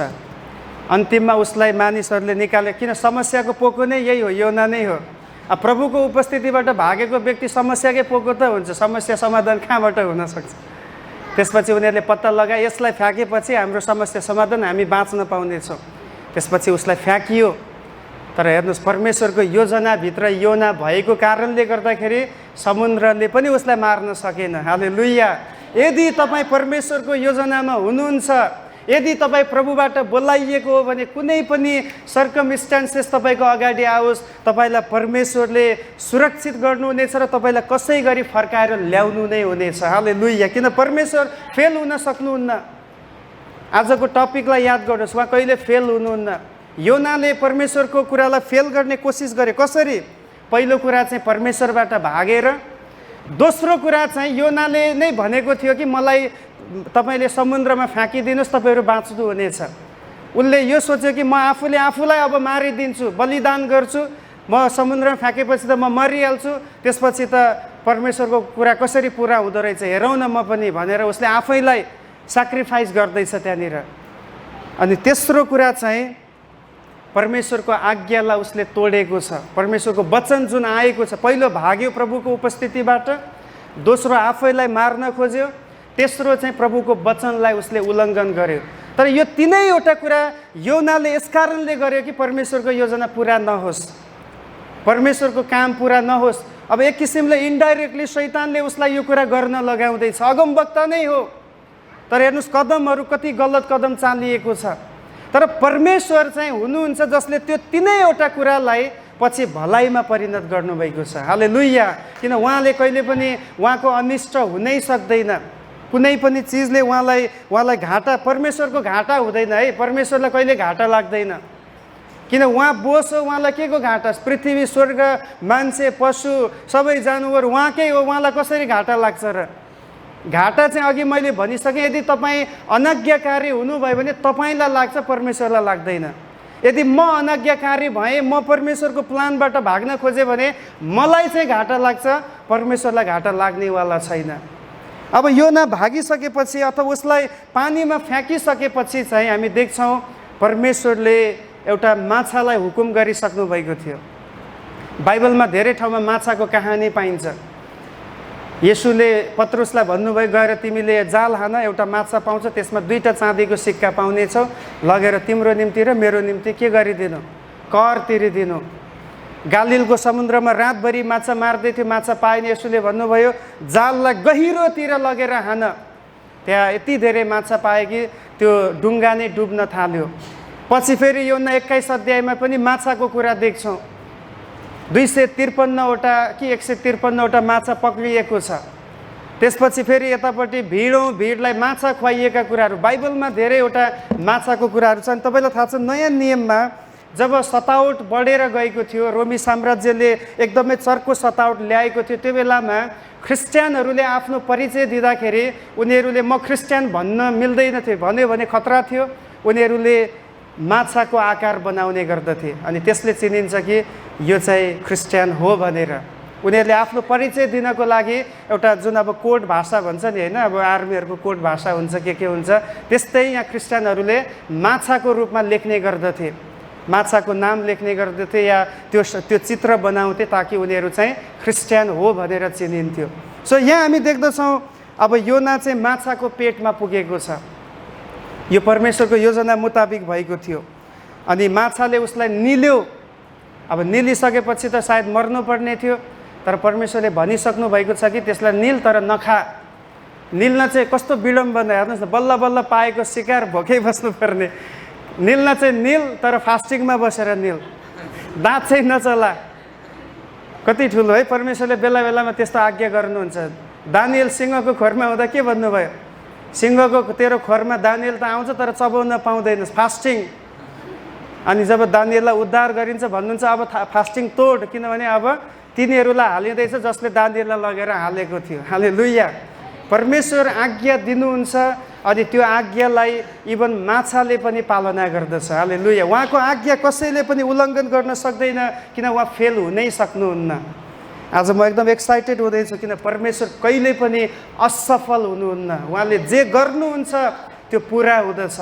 अन्तिममा उसलाई मानिसहरूले निकाले। किन? समस्याको पोको नै यही हो, योना नै हो। अब प्रभुको उपस्थितिबाट भागेको व्यक्ति समस्याकै पोको त हुन्छ, समस्या समाधान कहाँबाट हुनसक्छ? त्यसपछि उनीहरूले पत्ता लगाए, यसलाई फ्याँकेपछि हाम्रो समस्या समाधान, हामी बाँच्न पाउनेछौँ। त्यसपछि उसलाई फ्याँकियो। तर हेर्नुहोस्, परमेश्वरको योजनाभित्र योना भएको कारणले गर्दाखेरि समुद्रले पनि उसलाई मार्न सकेन। हालेलुया। यदि तपाईँ परमेश्वरको योजनामा हुनुहुन्छ, यदि तपाईँ प्रभुबाट बोलाइएको हो भने कुनै पनि सर्कमस्टान्सेस तपाईँको अगाडि आओस्, तपाईँलाई परमेश्वरले सुरक्षित गर्नुहुनेछ र तपाईँलाई कसै गरी फर्काएर ल्याउनु नै हुनेछ। हालेलुया। किन? परमेश्वर फेल हुन सक्नुहुन्न। आजको टपिकलाई याद गर्नुहोस्, उहाँ कहिले फेल हुनुहुन्न। योनाले परमेश्वरको कुरालाई फेल गर्ने कोसिस गरे। कसरी? पहिलो कुरा चाहिँ परमेश्वरबाट भागेर, दोस्रो कुरा चाहिँ योनाले नै भनेको थियो कि मलाई तपाईँले समुद्रमा फ्याँकिदिनुहोस्, तपाईँहरू बाँच्नु हुनेछ। उसले यो सोच्यो कि म आफूलाई अब मारिदिन्छु, बलिदान गर्छु, म समुद्रमा फ्याँकेपछि त म मरिहाल्छु, त्यसपछि त परमेश्वरको कुरा कसरी पुरा हुँदो रहेछ हेरौँ न म पनि भनेर उसले आफैलाई सेक्रिफाइस गर्दैछ त्यहाँनिर। अनि तेस्रो कुरा चाहिँ परमेश्वरको आज्ञालाई उसले तोडेको छ। परमेश्वरको वचन जुन आएको छ, पहिलो भाग्यो प्रभुको उपस्थितिबाट, दोस्रो आफैलाई मार्न खोज्यो, तेस्रो चाहिँ प्रभुको वचनलाई उसले उल्लङ्घन गर्यो। तर यो तीनैवटा कुरा योनाले यसकारणले गर्यो कि परमेश्वरको योजना पुरा नहोस्, परमेश्वरको काम पुरा नहोस्। अब एक किसिमले इन्डाइरेक्टली शैतानले उसलाई यो कुरा गर्न लगाउँदैछ। अगमवक्ता नै हो, तर हेर्नुहोस् कदमहरू कति गलत कदम चालिएको छ। तर परमेश्वर चाहिँ हुनुहुन्छ जसले त्यो तीनैवटा कुरालाई पछि भलाइमा परिणत गर्नुभएको छ। हालेलुया। किन? उहाँले कहिले पनि उहाँको अनिष्ट हुनै सक्दैन। कुनै पनि चिजले उहाँलाई घाटा, परमेश्वरको घाटा हुँदैन है। परमेश्वरलाई कहिले घाटा लाग्दैन, किन? उहाँ बोस हो, उहाँलाई के को घाटा? पृथ्वी, स्वर्ग, मान्छे, पशु, सबै जानवर उहाँकै हो, उहाँलाई कसरी घाटा लाग्छ र? घाटा चाहिँ अघि मैले भनिसकेँ, यदि तपाईँ अनाज्ञाकारी हुनुभयो भने तपाईँलाई लाग्छ, परमेश्वरलाई लाग्दैन। यदि म अनाज्ञाकारी भएँ, म परमेश्वरको प्लानबाट भाग्न खोजेँ भने मलाई चाहिँ घाटा लाग्छ, परमेश्वरलाई घाटा लाग्नेवाला छैन। अब योना भागिसकेपछि अथवा उसलाई पानीमा फ्याँकिसकेपछि चाहिँ हामी देख्छौँ परमेश्वरले एउटा माछालाई हुकुम गरिसक्नु भएको थियो। बाइबलमा धेरै ठाउँमा माछाको कहानी पाइन्छ। येशूले पत्रुसलाई भन्नुभयो, गएर तिमीले जाल हान, एउटा माछा पाउँछ, त्यसमा 2टा चाँदीको सिक्का पाउनेछौ, लगेर तिम्रो निम्ति र मेरो निम्ति के गरिदिनु? कर तिरिदिनु। गालिलको समुद्रमा रातभरि माछा मार्दै थियो, माछा पाएन। येशूले भन्नुभयो जाललाई गहिरोतिर लगेर हान। त्यहाँ यति धेरै माछा पाए कि त्यो डुङ्गा नै डुब्न थाल्यो। पछि फेरि योना 21 अध्यायमा पनि माछाको कुरा देख्छौँ। 253वटा कि 153वटा माछा पक्रिएको छ। त्यसपछि फेरि यतापट्टि भिडलाई माछा खुवाइएका कुराहरू, बाइबलमा धेरैवटा माछाको कुराहरू छन्। तपाईँलाई थाहा छ नयाँ नियममा जब सतावट बढेर गएको थियो, रोमी साम्राज्यले एकदमै चर्को सतावट ल्याएको थियो, त्यो बेलामा ख्रिस्टियनहरूले आफ्नो परिचय दिँदाखेरि उनीहरूले म ख्रिस्टियन भन्न मिल्दैन थियो, भन्यो भने खतरा थियो। उनीहरूले माछाको आकार बनाउने गर्दथे अनि त्यसले चिनिन्छ कि यो चाहिँ ख्रिस्टियन हो भनेर। उनीहरूले आफ्नो परिचय दिनको लागि एउटा जुन अब कोड भाषा भन्छ नि होइन, अब आर्मीहरूको कोड भाषा हुन्छ के हुन्छ, त्यस्तै यहाँ ख्रिस्टियनहरूले माछाको रूपमा लेख्ने गर्दथे, माछाको नाम लेख्ने गर्दथे या त्यो चित्र बनाउँथे ताकि उनीहरू चाहिँ ख्रिस्टियन हो भनेर चिनिन्थ्यो। सो यहाँ हामी देख्दछौँ अब योना चाहिँ माछाको पेटमा पुगेको छ। यो परमेश्वरको योजना मुताबिक भएको थियो। अनि माछाले उसलाई निल्यो। अब निलिसकेपछि त सायद मर्नुपर्ने थियो, तर परमेश्वरले भनिसक्नु भएको छ कि त्यसलाई निल तर नखा। निल्न चाहिँ कस्तो विडम्बना, हेर्नुहोस् न, बल्ल बल्ल पाएको शिकार भोकै बस्नुपर्ने, निल्न चाहिँ निल तर फास्टिङमा बसेर निल, दाँत चाहिँ नचला। कति ठुलो है, परमेश्वरले बेला बेलामा त्यस्तो आज्ञा गर्नुहुन्छ। दानियल सिंहको खोरमा हुँदा के भन्नुभयो, सिंहको तेरो खोरमा दानियल त आउँछ तर चबाउन पाउँदैनस्, फास्टिङ। अनि जब दानियललाई उद्धार गरिन्छ भन्नुहुन्छ अब फास्टिङ तोड, किनभने अब तिनीहरूलाई हालिँदैछ जसले दानियललाई लगेर हालेको थियो। हालेलुया। परमेश्वर आज्ञा दिनुहुन्छ अनि त्यो आज्ञालाई इभन माछाले पनि पालना गर्दछ। हालेलुया। उहाँको आज्ञा कसैले पनि उल्लङ्घन गर्न सक्दैन, किन उहाँ फेल हुनै सक्नुहुन्न। आज म एकदम एक्साइटेड हुँदैछु किन परमेश्वर कहिले पनि असफल हुनुहुन्न। उहाँले जे गर्नुहुन्छ त्यो पुरा हुँदछ।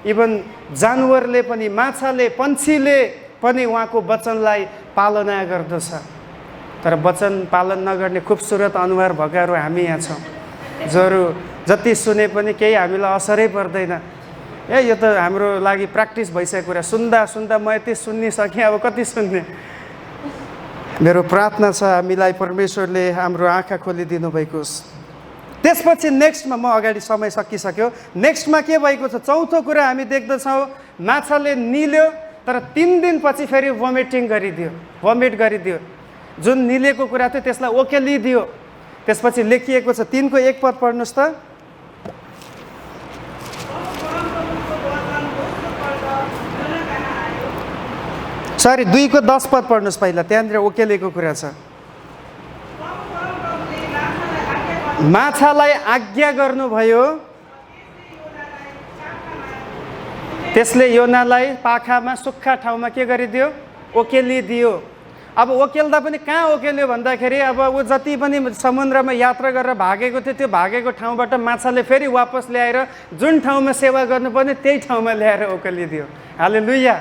इभन जानवरले पनि, माछाले, पन्छीले पनि उहाँको वचनलाई पालना गर्दछ। तर वचन पालन नगर्ने खुबसुरत अनुहार भएकाहरू हामी यहाँ छौँ, जरो जति सुने पनि केही हामीलाई असरै पर्दैन। यो त हाम्रो लागि प्र्याक्टिस भइसकेको कुरा, सुन्दा सुन्दा म यति सुनिसकेँ, अब कति सुन्ने। मेरो प्रार्थना छ हामीलाई परमेश्वरले हाम्रो आँखा खोलिदिनु भएको होस्। त्यसपछि नेक्स्टमा, म अगाडि समय सकिसक्यो, नेक्स्टमा के भएको छ, चौथो कुरा हामी देख्दछौँ माछाले निल्यो तर 3 दिनपछि फेरि भोमिटिङ गरिदियो, भोमिट गरिदियो। जुन निलेको कुरा थियो त्यसलाई ओकेलिदियो। त्यसपछि लेखिएको छ 3 को 1 पद पढ्नुहोस् त। सरी 2 को 10 पद पढ्नुहोस् पहिला, त्यहाँनिर ओकेलेको कुरा छ। माछालाई आज्ञा गर्नुभयो, त्यसले योनालाई पाखामा सुक्खा ठाउँमा के गरिदियो, ओकेलिदियो। अब ओकेल्दा पनि कहाँ ओकेल्यो भन्दाखेरि अब ऊ जति पनि समुद्रमा यात्रा गरेर भागेको थियो त्यो भागेको ठाउँबाट माछाले फेरि वापस ल्याएर जुन ठाउँमा सेवा गर्नुपर्ने त्यही ठाउँमा ल्याएर ओकेलिदियो। हालेलुया।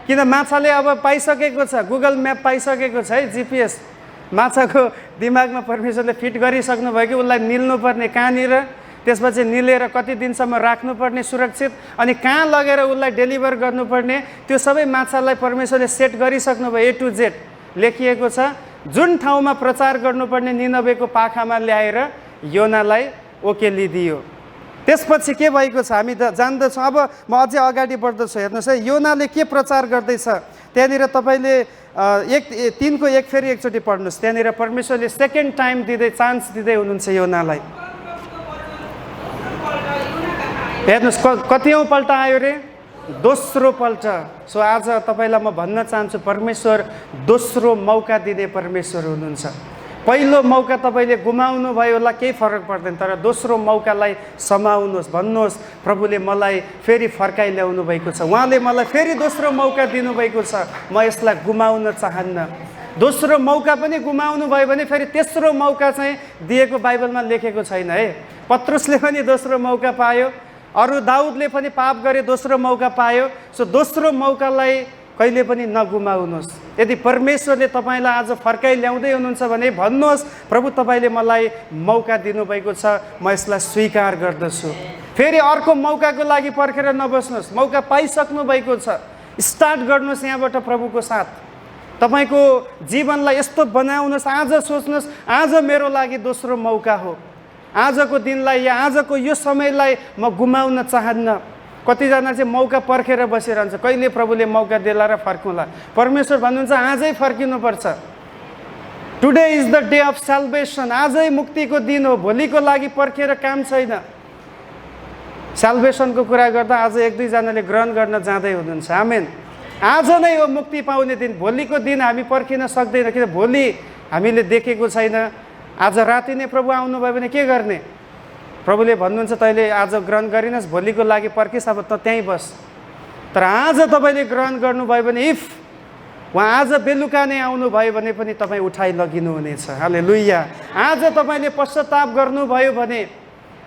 किन माछाले अब पाइसकेको छ, गुगल म्याप पाइसकेको छ है, जिपिएस माछाको दिमागमा परमेश्वरले फिट गरिसक्नु भयो कि उसलाई निल्नुपर्ने कहाँनिर, त्यसपछि निलेर कति दिनसम्म राख्नुपर्ने सुरक्षित, अनि कहाँ लगेर उसलाई डेलिभर गर्नुपर्ने, त्यो सबै माछालाई परमेश्वरले सेट गरिसक्नु भयो। A to Z लेखिएको छ। जुन ठाउँमा प्रचार गर्नुपर्ने निनवेको पाखामा ल्याएर योनालाई ओकेलिदियो। त्यसपछि के भएको छ हामी जान्दछौँ। अब म अझै अगाडि बढ्दछु, हेर्नुहोस् है योनाले के प्रचार गर्दैछ। त्यहाँनिर तपाईँले 3 को 1 फेरि एकचोटि पढ्नुहोस्। त्यहाँनिर परमेश्वरले सेकेन्ड टाइम दिँदै, चान्स दिँदै हुनुहुन्छ योनालाई। हेर्नुहोस् कतिौँ पल्ट आयो रे, दोस्रो पल्ट। सो आज तपाईँलाई म भन्न चाहन्छु परमेश्वर दोस्रो मौका दिने परमेश्वर हुनुहुन्छ। पहिलो मौका तपाईँले गुमाउनु भयो होला केही फरक पर्दैन, तर दोस्रो मौकालाई समाउनुहोस्, भन्नुहोस् प्रभुले मलाई फेरि फर्काइ ल्याउनु भएको छ, उहाँले मलाई फेरि दोस्रो मौका दिनुभएको छ, म यसलाई गुमाउन चाहन्न। दोस्रो मौका पनि गुमाउनु भयो भने फेरि तेस्रो मौका चाहिँ दिएको बाइबलमा लेखेको छैन है। पत्रुसले पनि दोस्रो मौका पायो, अरू दाउदले पनि पाप गरे दोस्रो मौका पायो। सो दोस्रो मौकालाई कहिले पनि नगुमाउनुहोस्। यदि परमेश्वरले तपाईँलाई आज फर्काइ ल्याउँदै हुनुहुन्छ भने भन्नुहोस् प्रभु तपाईँले मलाई मौका दिनुभएको छ, म यसलाई स्वीकार गर्दछु। फेरि अर्को मौकाको लागि पर्खेर नबस्नुहोस्, मौका पाइसक्नु भएको छ, स्टार्ट गर्नुहोस् यहाँबाट प्रभुको साथ। तपाईँको जीवनलाई यस्तो बनाउनुहोस्, आज सोच्नुहोस् आज मेरो लागि दोस्रो मौका हो। आजको दिनलाई या आजको यो समयलाई म गुमाउन चाहन्न। कतिजना चाहिँ मौका पर्खेर बसिरहन्छ, कहिले प्रभुले मौका देला र फर्कौँला। परमेश्वर भन्नुहुन्छ आजै फर्किनुपर्छ। Today is the day of salvation, आजै मुक्तिको दिन हो, भोलिको लागि पर्खेर काम छैन। साल्भेसनको कुरा गर्दा आज एक दुईजनाले ग्रहण गर्न जाँदै हुनुहुन्छ। आमेन। आज नै हो मुक्ति पाउने दिन, भोलिको दिन हामी पर्खिन सक्दैन, किन भोलि हामीले देखेको छैन। आज राति नै प्रभु आउनुभयो भने के गर्ने? प्रभुले भन्नुहुन्छ तैँले आज ग्रहण गरिनस्, भोलिको लागि पर्खिस्, अब त त्यहीँ बस। तर आज तपाईँले ग्रहण गर्नुभयो भने, इफ उहाँ आज बेलुका नै आउनुभयो भने पनि तपाईँ उठाइ लगिनुहुनेछ। हालेलुया। आज तपाईँले पश्चाताप गर्नुभयो भने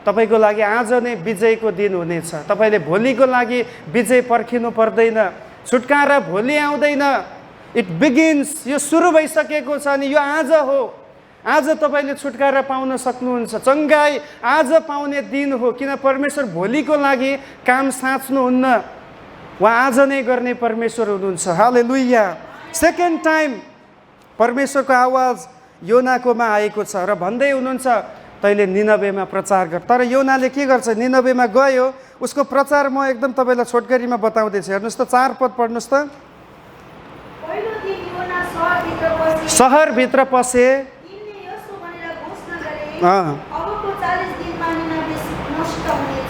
तपाईँको लागि आज नै विजयको दिन हुनेछ। तपाईँले भोलिको लागि विजय पर्खिनु पर्दैन। छुटकारा भोलि आउँदैन, इट बिगिन्स, यो सुरु भइसकेको छ अनि यो आज हो। आज तपाईँले छुटकारा पाउन सक्नुहुन्छ, चङ्गाई आज पाउने दिन हो, किन परमेश्वर भोलिको लागि काम साँच्नुहुन्न, उहाँ आज नै गर्ने परमेश्वर हुनुहुन्छ। हालेलुया। सेकेन्ड टाइम परमेश्वरको आवाज योनाकोमा आएको छ र भन्दै हुनुहुन्छ तैँले निनवेमा प्रचार गर। तर योनाले के गर्छ? निनवेमा गयो, उसको प्रचार म एकदम तपाईँलाई छोटकरीमा बताउँदैछु। हेर्नुहोस् त, 4 पद पढ्नुहोस् त। सहरभित्र पसे,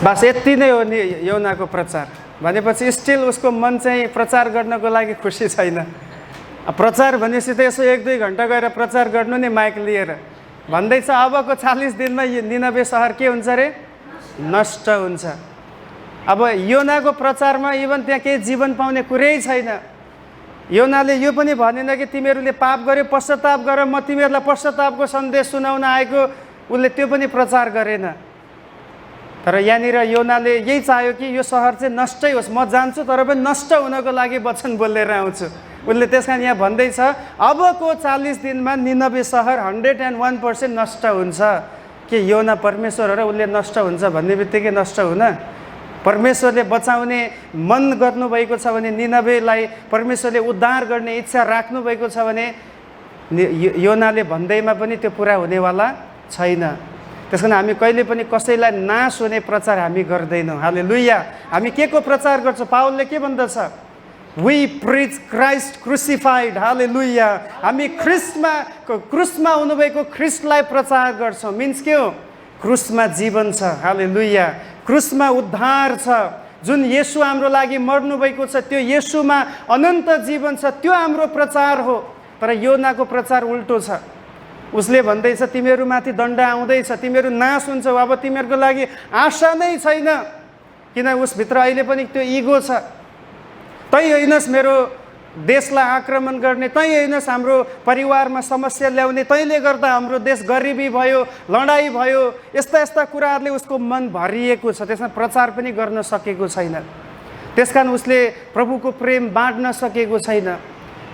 बस यति नै हो नि योनाको प्रचार भनेपछि। स्टिल उसको मन चाहिँ प्रचार गर्नको लागि खुसी छैन। प्रचार भनेपछि त यसो 1-2 घन्टा गएर प्रचार गर्नु नि माइक लिएर। भन्दैछ अबको 40 दिनमा यो निनवे सहर के हुन्छ रे? नष्ट हुन्छ। अब योनाको प्रचारमा इभन त्यहाँ केही जीवन पाउने कुरै छैन। योनाले यो पनि भनेन कि तिमीहरूले पाप गर्यो, पश्चाताप गर, म तिमीहरूलाई पश्चातापको सन्देश सुनाउन आएको। उसले त्यो पनि प्रचार गरेन। तर यहाँनिर योनाले यही चाह्यो कि यो सहर चाहिँ नष्टै होस्, म जान्छु तर पनि नष्ट हुनको लागि वचन बोलेर आउँछु। उसले त्यस कारण यहाँ भन्दैछ अबको 40 दिनमा निनवे सहर 101% नष्ट हुन्छ। के योना परमेश्वर हो र उसले नष्ट हुन्छ भन्ने बित्तिकै नष्ट हुन? परमेश्वरले बचाउने मन गर्नुभएको छ भने, निनवेलाई परमेश्वरले उद्धार गर्ने इच्छा राख्नुभएको छ भने योनाले भन्दैमा पनि त्यो पुरा हुनेवाला छैन। त्यस कारण हामी कहिले पनि कसैलाई नाश हुने प्रचार हामी गर्दैनौँ। हालेलुया। हामी के को प्रचार गर्छौँ? पावलले के भन्दछ? We preach Christ crucified. Hallelujah. हामी क्रुसमा हुनुभएको ख्रिस्टलाई प्रचार गर्छौँ। मिन्स के हो? क्रुसमा जीवन छ। हालेलुया। क्रुसमा उद्धार छ। जुन येशू हाम्रो लागि मर्नुभएको छ, त्यो येशूमा अनन्त जीवन छ, त्यो हाम्रो प्रचार हो। तर योनाको प्रचार उल्टो छ। उसले भन्दैछ तिमीहरूमाथि दण्ड आउँदैछ, तिमीहरू नाश हुन्छौ, अब तिमीहरूको लागि आशा नै छैन। किन उसभित्र अहिले पनि त्यो इगो छ। तै होइनस् मेरो देशलाई आक्रमण गर्ने, तै होइनस् हाम्रो परिवारमा समस्या ल्याउने, तैँले गर्दा हाम्रो देश गरिबी भयो, लडाइँ भयो, यस्ता यस्ता कुराहरूले उसको मन भरिएको छ। त्यसमा प्रचार पनि गर्न सकेको छैन। त्यस कारण उसले प्रभुको प्रेम बाँड्न सकेको छैन।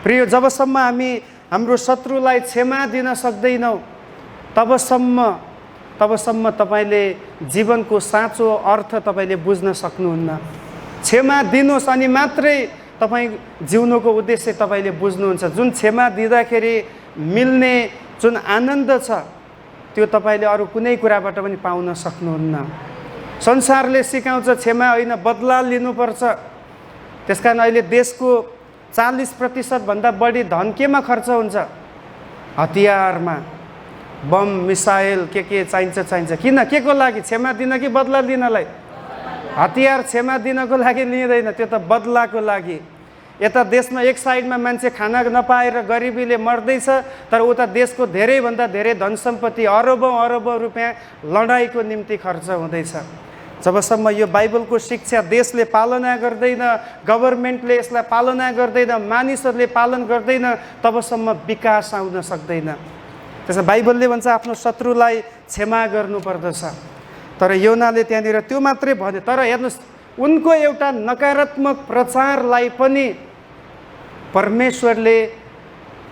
प्रिय, जबसम्म हामी हाम्रो शत्रुलाई क्षमा दिन सक्दैनौँ तबसम्म तपाईँले जीवनको साँचो अर्थ तपाईँले बुझ्न सक्नुहुन्न। क्षमा दिनुहोस् अनि मात्रै तपाईँ जिउनुको उद्देश्य तपाईँले बुझ्नुहुन्छ। जुन क्षमा दिँदाखेरि मिल्ने जुन आनन्द छ त्यो तपाईँले अरू कुनै कुराबाट पनि पाउन सक्नुहुन्न। संसारले सिकाउँछ क्षमा होइन, बदला लिनुपर्छ। त्यस कारण अहिले देशको 40% भन्दा बढी धन केमा खर्च हुन्छ? हतियारमा, बम, मिसाइल के चाहिन्छ। किन? के को लागि? क्षमा दिन कि बदला लिनलाई? हतियार क्षमा दिनको लागि लिँदैन, त्यो त बदलाको लागि। यता देशमा एक साइडमा मान्छे खाना नपाएर गरिबीले मर्दैछ, तर उता देशको धेरैभन्दा धेरै धन सम्पत्ति अरबौँ रुपियाँ लडाइँको निम्ति खर्च हुँदैछ। जबसम्म यो बाइबलको शिक्षा देशले पालना गर्दैन, गभर्मेन्टले यसलाई पालना गर्दैन, मानिसहरूले पालन गर्दैन, तबसम्म विकास आउन सक्दैन। त्यसमा बाइबलले भन्छ आफ्नो शत्रुलाई क्षमा गर्नुपर्दछ। तर योनाले त्यहाँनिर त्यो मात्रै भन्यो। तर हेर्नुहोस्, उनको एउटा नकारात्मक प्रचारलाई पनि परमेश्वरले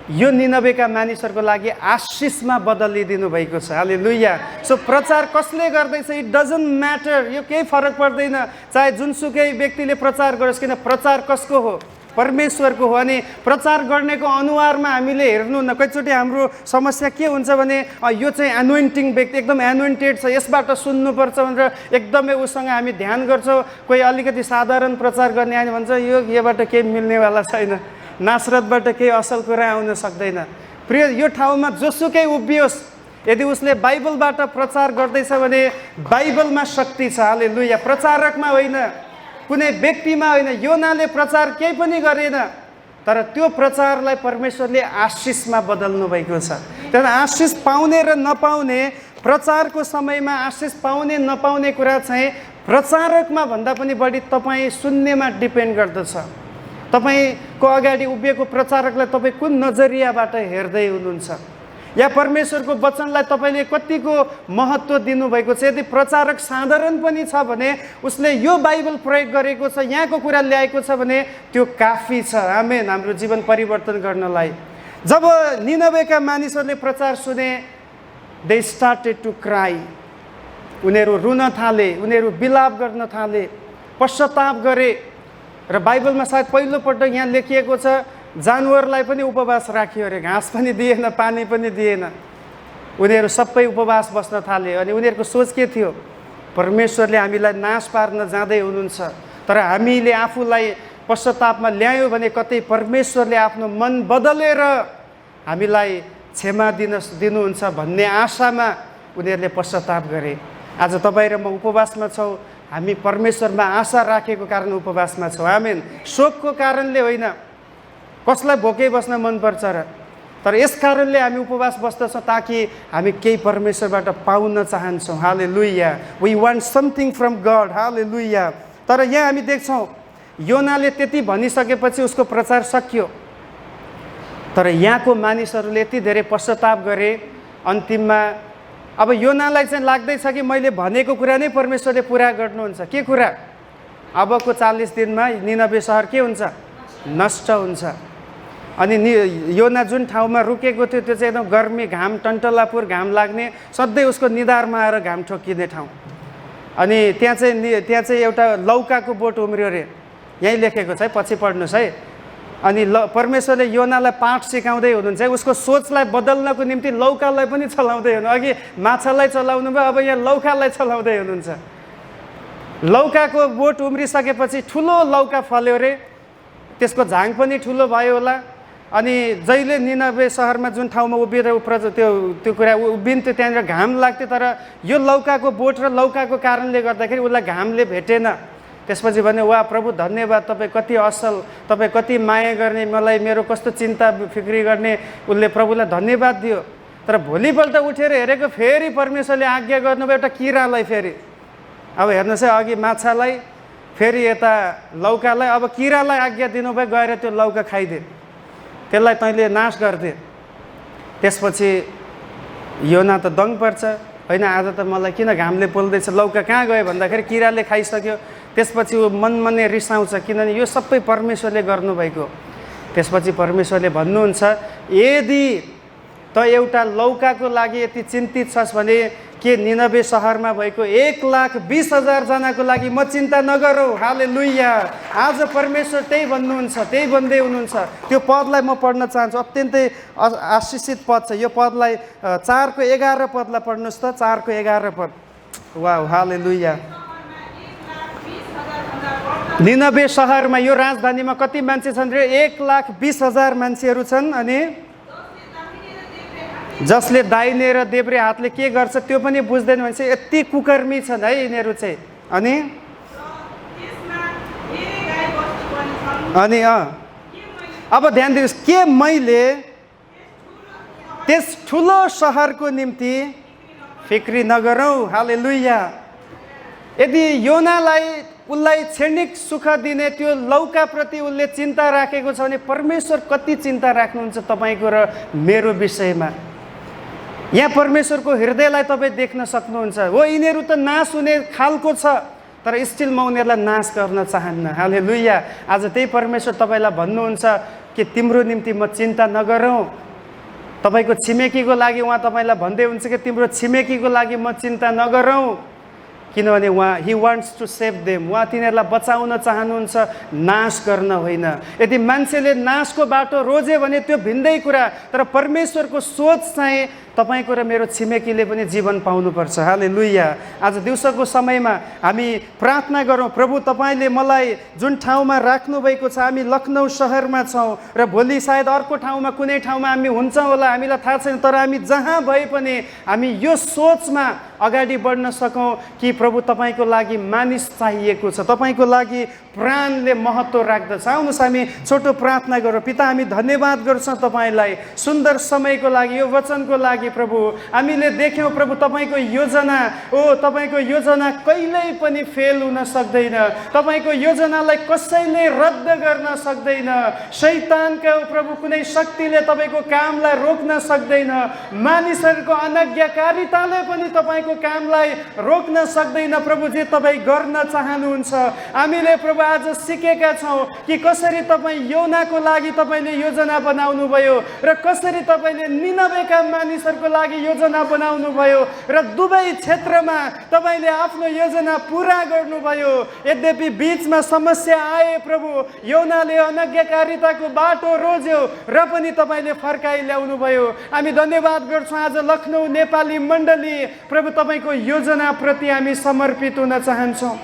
यो निनवेका मानिसहरूको लागि आशिषमा बदलिदिनु भएको छ। हालेलुया। सो प्रचार कसले गर्दैछ इट डजन्ट म्याटर, यो केही फरक पर्दैन चाहे जुनसुकै व्यक्तिले प्रचार गरोस्, किन प्रचार कसको हो? परमेश्वरको हो। अनि प्रचार गर्नेको अनुहारमा हामीले हेर्नु न, कतिचोटि हाम्रो समस्या के हुन्छ भने यो चाहिँ एनोइन्टिङ व्यक्ति एकदम एनोइन्टेड छ, यसबाट सुन्नुपर्छ भनेर एकदमै उसँग हामी ध्यान गर्छौँ। कोही अलिकति साधारण प्रचार गर्ने आयो भन्छ योबाट केही मिल्नेवाला छैन, नासरतबाट केही असल कुरा आउन सक्दैन। प्रिय, यो ठाउँमा जोसुकै उभियोस्, यदि उसले बाइबलबाट प्रचार गर्दैछ भने बाइबलमा शक्ति छ। हालेलुया। प्रचारकमा होइन, कुनै व्यक्तिमा होइन। योनाले प्रचार केही पनि गरेन, तर त्यो प्रचारलाई परमेश्वरले आशिषमा बदल्नु भएको छ। तर आशिष पाउने र नपाउने, प्रचारको समयमा आशिष पाउने नपाउने कुरा चाहिँ प्रचारकमा भन्दा पनि बढी तपाईँ सुन्नेमा डिपेन्ड गर्दछ। तपाईँको अगाडि उभिएको प्रचारकलाई तपाईँ कुन नजरियाबाट हेर्दै हुनुहुन्छ, या परमेश्वरको वचनलाई तपाईँले कतिको महत्त्व दिनुभएको छ। यदि प्रचारक साधारण पनि छ भने उसले यो बाइबल प्रयोग गरेको छ, यहाँको कुरा ल्याएको छ भने त्यो काफी छ। आमेन। हाम्रो जीवन परिवर्तन गर्नलाई। जब निनवेका मानिसहरूले प्रचार सुने, दे स्टार्टेड टु क्राई। उनीहरू रुन थाले, उनीहरू बिलाप गर्न थाले, पश्चाताप गरे। र बाइबलमा सायद पहिलोपल्ट यहाँ लेखिएको छ जानवरलाई पनि उपवास राखियो अरे, घाँस पनि दिएन, पानी पनि दिएन। उनीहरू सबै उपवास बस्न थाले। अनि उनीहरूको सोच के थियो? परमेश्वरले हामीलाई नाश पार्न जाँदै हुनुहुन्छ, तर हामीले आफूलाई पश्चातापमा ल्यायौँ भने कतै परमेश्वरले आफ्नो मन बदलेर हामीलाई क्षमा दिनुहुन्छ भन्ने आशामा उनीहरूले पश्चाताप गरे। आज तपाईँ र म उपवासमा छौँ, हामी परमेश्वरमा आशा राखेको कारण उपवासमा छौँ। आमेन। शोकको कारणले होइन, कसलाई भोकै बस्न मनपर्छ र, तर यस कारणले हामी उपवास बस्दछौँ ताकि हामी केही परमेश्वरबाट पाउन चाहन्छौँ। Hallelujah. We want something from God. Hallelujah. तर यहाँ हामी देख्छौँ योनाले त्यति भनिसकेपछि उसको प्रचार सकियो, तर यहाँको मानिसहरूले यति धेरै पश्चाताप गरे। अन्तिममा अब योनालाई चाहिँ लाग्दैछ कि मैले भनेको कुरा नै परमेश्वरले पुरा गर्नुहुन्छ। के कुरा? अबको 40 दिनमा निनवे सहर के हुन्छ? नष्ट हुन्छ। अनि योना जुन ठाउँमा रुकेको थियो त्यो चाहिँ एकदम गर्मी, घाम, टन्टलापुर घाम लाग्ने, सधैँ उसको निधारमा आएर घाम ठोकिने ठाउँ। अनि त्यहाँ चाहिँ एउटा लौकाको बोट उम्रियो अरे, यहीँ लेखेको छ है, पछि पढ्नुहोस् है। अनि परमेश्वरले योनालाई पाठ सिकाउँदै हुनुहुन्छ। उसको सोचलाई बदल्नको निम्ति लौकालाई पनि चलाउँदै हुनु। अघि माछालाई चलाउनु भयो, अब यहाँ लौकालाई चलाउँदै हुनुहुन्छ। लौकाको बोट उम्रिसकेपछि ठुलो लौका फल्यो अरे, त्यसको झाङ पनि ठुलो भयो होला। अनि जहिले निनवे सहरमा जुन ठाउँमा उभिएर त्यो कुरा उभिन्थ्यो त्यहाँनिर घाम लाग्थ्यो, तर यो लौकाको बोट र लौकाको कारणले गर्दाखेरि उसलाई घामले भेटेन। त्यसपछि भने वा प्रभु धन्यवाद, तपाईँ कति असल, तपाईँ कति माया गर्ने, मलाई मेरो कस्तो चिन्ता फिक्री गर्ने। उसले प्रभुलाई धन्यवाद दियो। तर भोलिपल्ट उठेर हेरेको फेरि परमेश्वरले आज्ञा गर्नुभयो एउटा किरालाई। फेरि अब हेर्नुहोस् है, अघि माछालाई, फेरि यता लौकालाई, अब किरालाई आज्ञा दिनुभयो, गएर त्यो लौका खाइदिए, त्यसलाई तैँले नाश गरिदिए। त्यसपछि योना त दङ पर्छ, होइन आज त मलाई किन घामले पोल्दैछ, लौका कहाँ गयो भन्दाखेरि किराले खाइसक्यो। त्यसपछि ऊ मनमनै रिसाउँछ, किनभने यो सबै परमेश्वरले गर्नुभएको। त्यसपछि परमेश्वरले भन्नुहुन्छ, यदि त एउटा लौकाको लागि यति चिन्तित छस् भने के निनवे सहरमा भएको 1,20,000 जनाको लागि म चिन्ता नगरौँ। हालेलुया। आज परमेश्वर त्यही भन्नुहुन्छ, त्यही भन्दै हुनुहुन्छ। त्यो पदलाई म पढ्न चाहन्छु, अत्यन्तै आशिषित पद छ यो पदलाई। 4:11 पदलाई पढ्नुहोस् त। 4:11 पद। वाह, हालेलुया। निनवे सहरमा, यो राजधानीमा कति मान्छे छन् रे? 1,20,000 मान्छेहरू छन्। अनि जसले दाहिने र देब्रे हातले के गर्छ त्यो पनि बुझ्दैन भनेपछि यति कुकर्मी छन् है यिनीहरू चाहिँ। अनि अब ध्यान दिनुहोस्, के मैले त्यस ठुलो सहरको निम्ति फिक्री नगरौँ? हालेलुया। यदि योनालाई उसलाई क्षणिक सुख दिने त्यो लौकाप्रति उसले चिन्ता राखेको छ भने परमेश्वर कति चिन्ता राख्नुहुन्छ तपाईँको र मेरो विषयमा। यहाँ परमेश्वरको हृदयलाई तपाईँ देख्न सक्नुहुन्छ। हो, यिनीहरू त नाश हुने खालको छ, तर स्टिल म उनीहरूलाई नाश गर्न चाहन्न। हालेलुया। आज त्यही परमेश्वर तपाईँलाई भन्नुहुन्छ कि तिम्रो निम्ति म चिन्ता नगरौँ। तपाईँको छिमेकीको लागि उहाँ तपाईँलाई भन्दै हुन्छ कि तिम्रो छिमेकीको लागि म चिन्ता नगरौँ। किनभने ही वान्ट्स टु सेभ देम, उहाँ तिनीहरूलाई बचाउन चाहनुहुन्छ, नाश गर्न होइन। यदि मान्छेले नाशको बाटो रोजे भने त्यो भिन्दै कुरा, तर परमेश्वरको सोच चाहिँ तपाईँको र मेरो छिमेकीले पनि जीवन पाउनुपर्छ। हालेलुया। आज दिउँसोको समयमा हामी प्रार्थना गरौँ, प्रभु तपाईँले मलाई जुन ठाउँमा राख्नुभएको छ, हामी लखनऊ शहरमा छौँ र भोलि सायद अर्को ठाउँमा कुनै ठाउँमा हामी हुन्छौँ होला, हामीलाई थाहा छैन, तर हामी जहाँ भए पनि हामी यो सोचमा अगाडि बढ्न सकौँ कि प्रभु तपाईँको लागि मानिस चाहिएको छ, तपाईँको लागि प्राणले महत्त्व राख्दछ। आउनुहोस् हामी छोटो प्रार्थना गरौँ। पिता, हामी धन्यवाद गर्छौँ तपाईँलाई सुन्दर समयको लागि, यो वचनको लागि। प्रभु, हामीले देख्यौँ प्रभु तपाईँको योजना, तपाईँको योजना कहिल्यै पनि फेल हुन सक्दैन, तपाईँको योजनालाई कसैले रद्द गर्न सक्दैन। शैतानको प्रभु कुनै शक्तिले तपाईँको कामलाई रोक्न सक्दैन, मानिसहरूको अनज्ञाकारिताले पनि तपाईँको कामलाई रोक्न सक्दैन। प्रभु, जे तपाईँ गर्न चाहनुहुन्छ, हामीले प्रभु आज सिकेका छौँ कि कसरी तपाईँ योनाको लागि तपाईँले योजना बनाउनु भयो र कसरी तपाईँले निनवेका मानिसहरूको लागि योजना बनाउनु भयो र दुवै क्षेत्रमा तपाईँले आफ्नो योजना पुरा गर्नुभयो। यद्यपि बिचमा समस्या आए प्रभु, योनाले अनज्ञाकारिताको बाटो रोज्यो र पनि तपाईँले फर्काइ ल्याउनु भयो। हामी धन्यवाद गर्छौँ। आज लखनऊ नेपाली मण्डली प्रभु तपाईँको योजनाप्रति हामी समर्पित हुन चाहन्छौँ।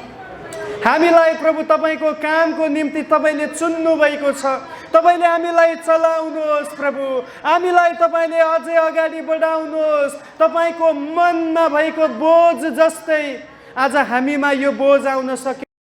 हामीलाई प्रभु तपाईँको कामको निम्ति तपाईँले चुन्नु भएको छ, तपाईँले हामीलाई चलाउनुहोस् प्रभु, हामीलाई तपाईँले अझै अगाडि बढाउनुहोस्। तपाईँको मनमा भएको बोझ जस्तै आज हामीमा यो बोझ आउन सक्यो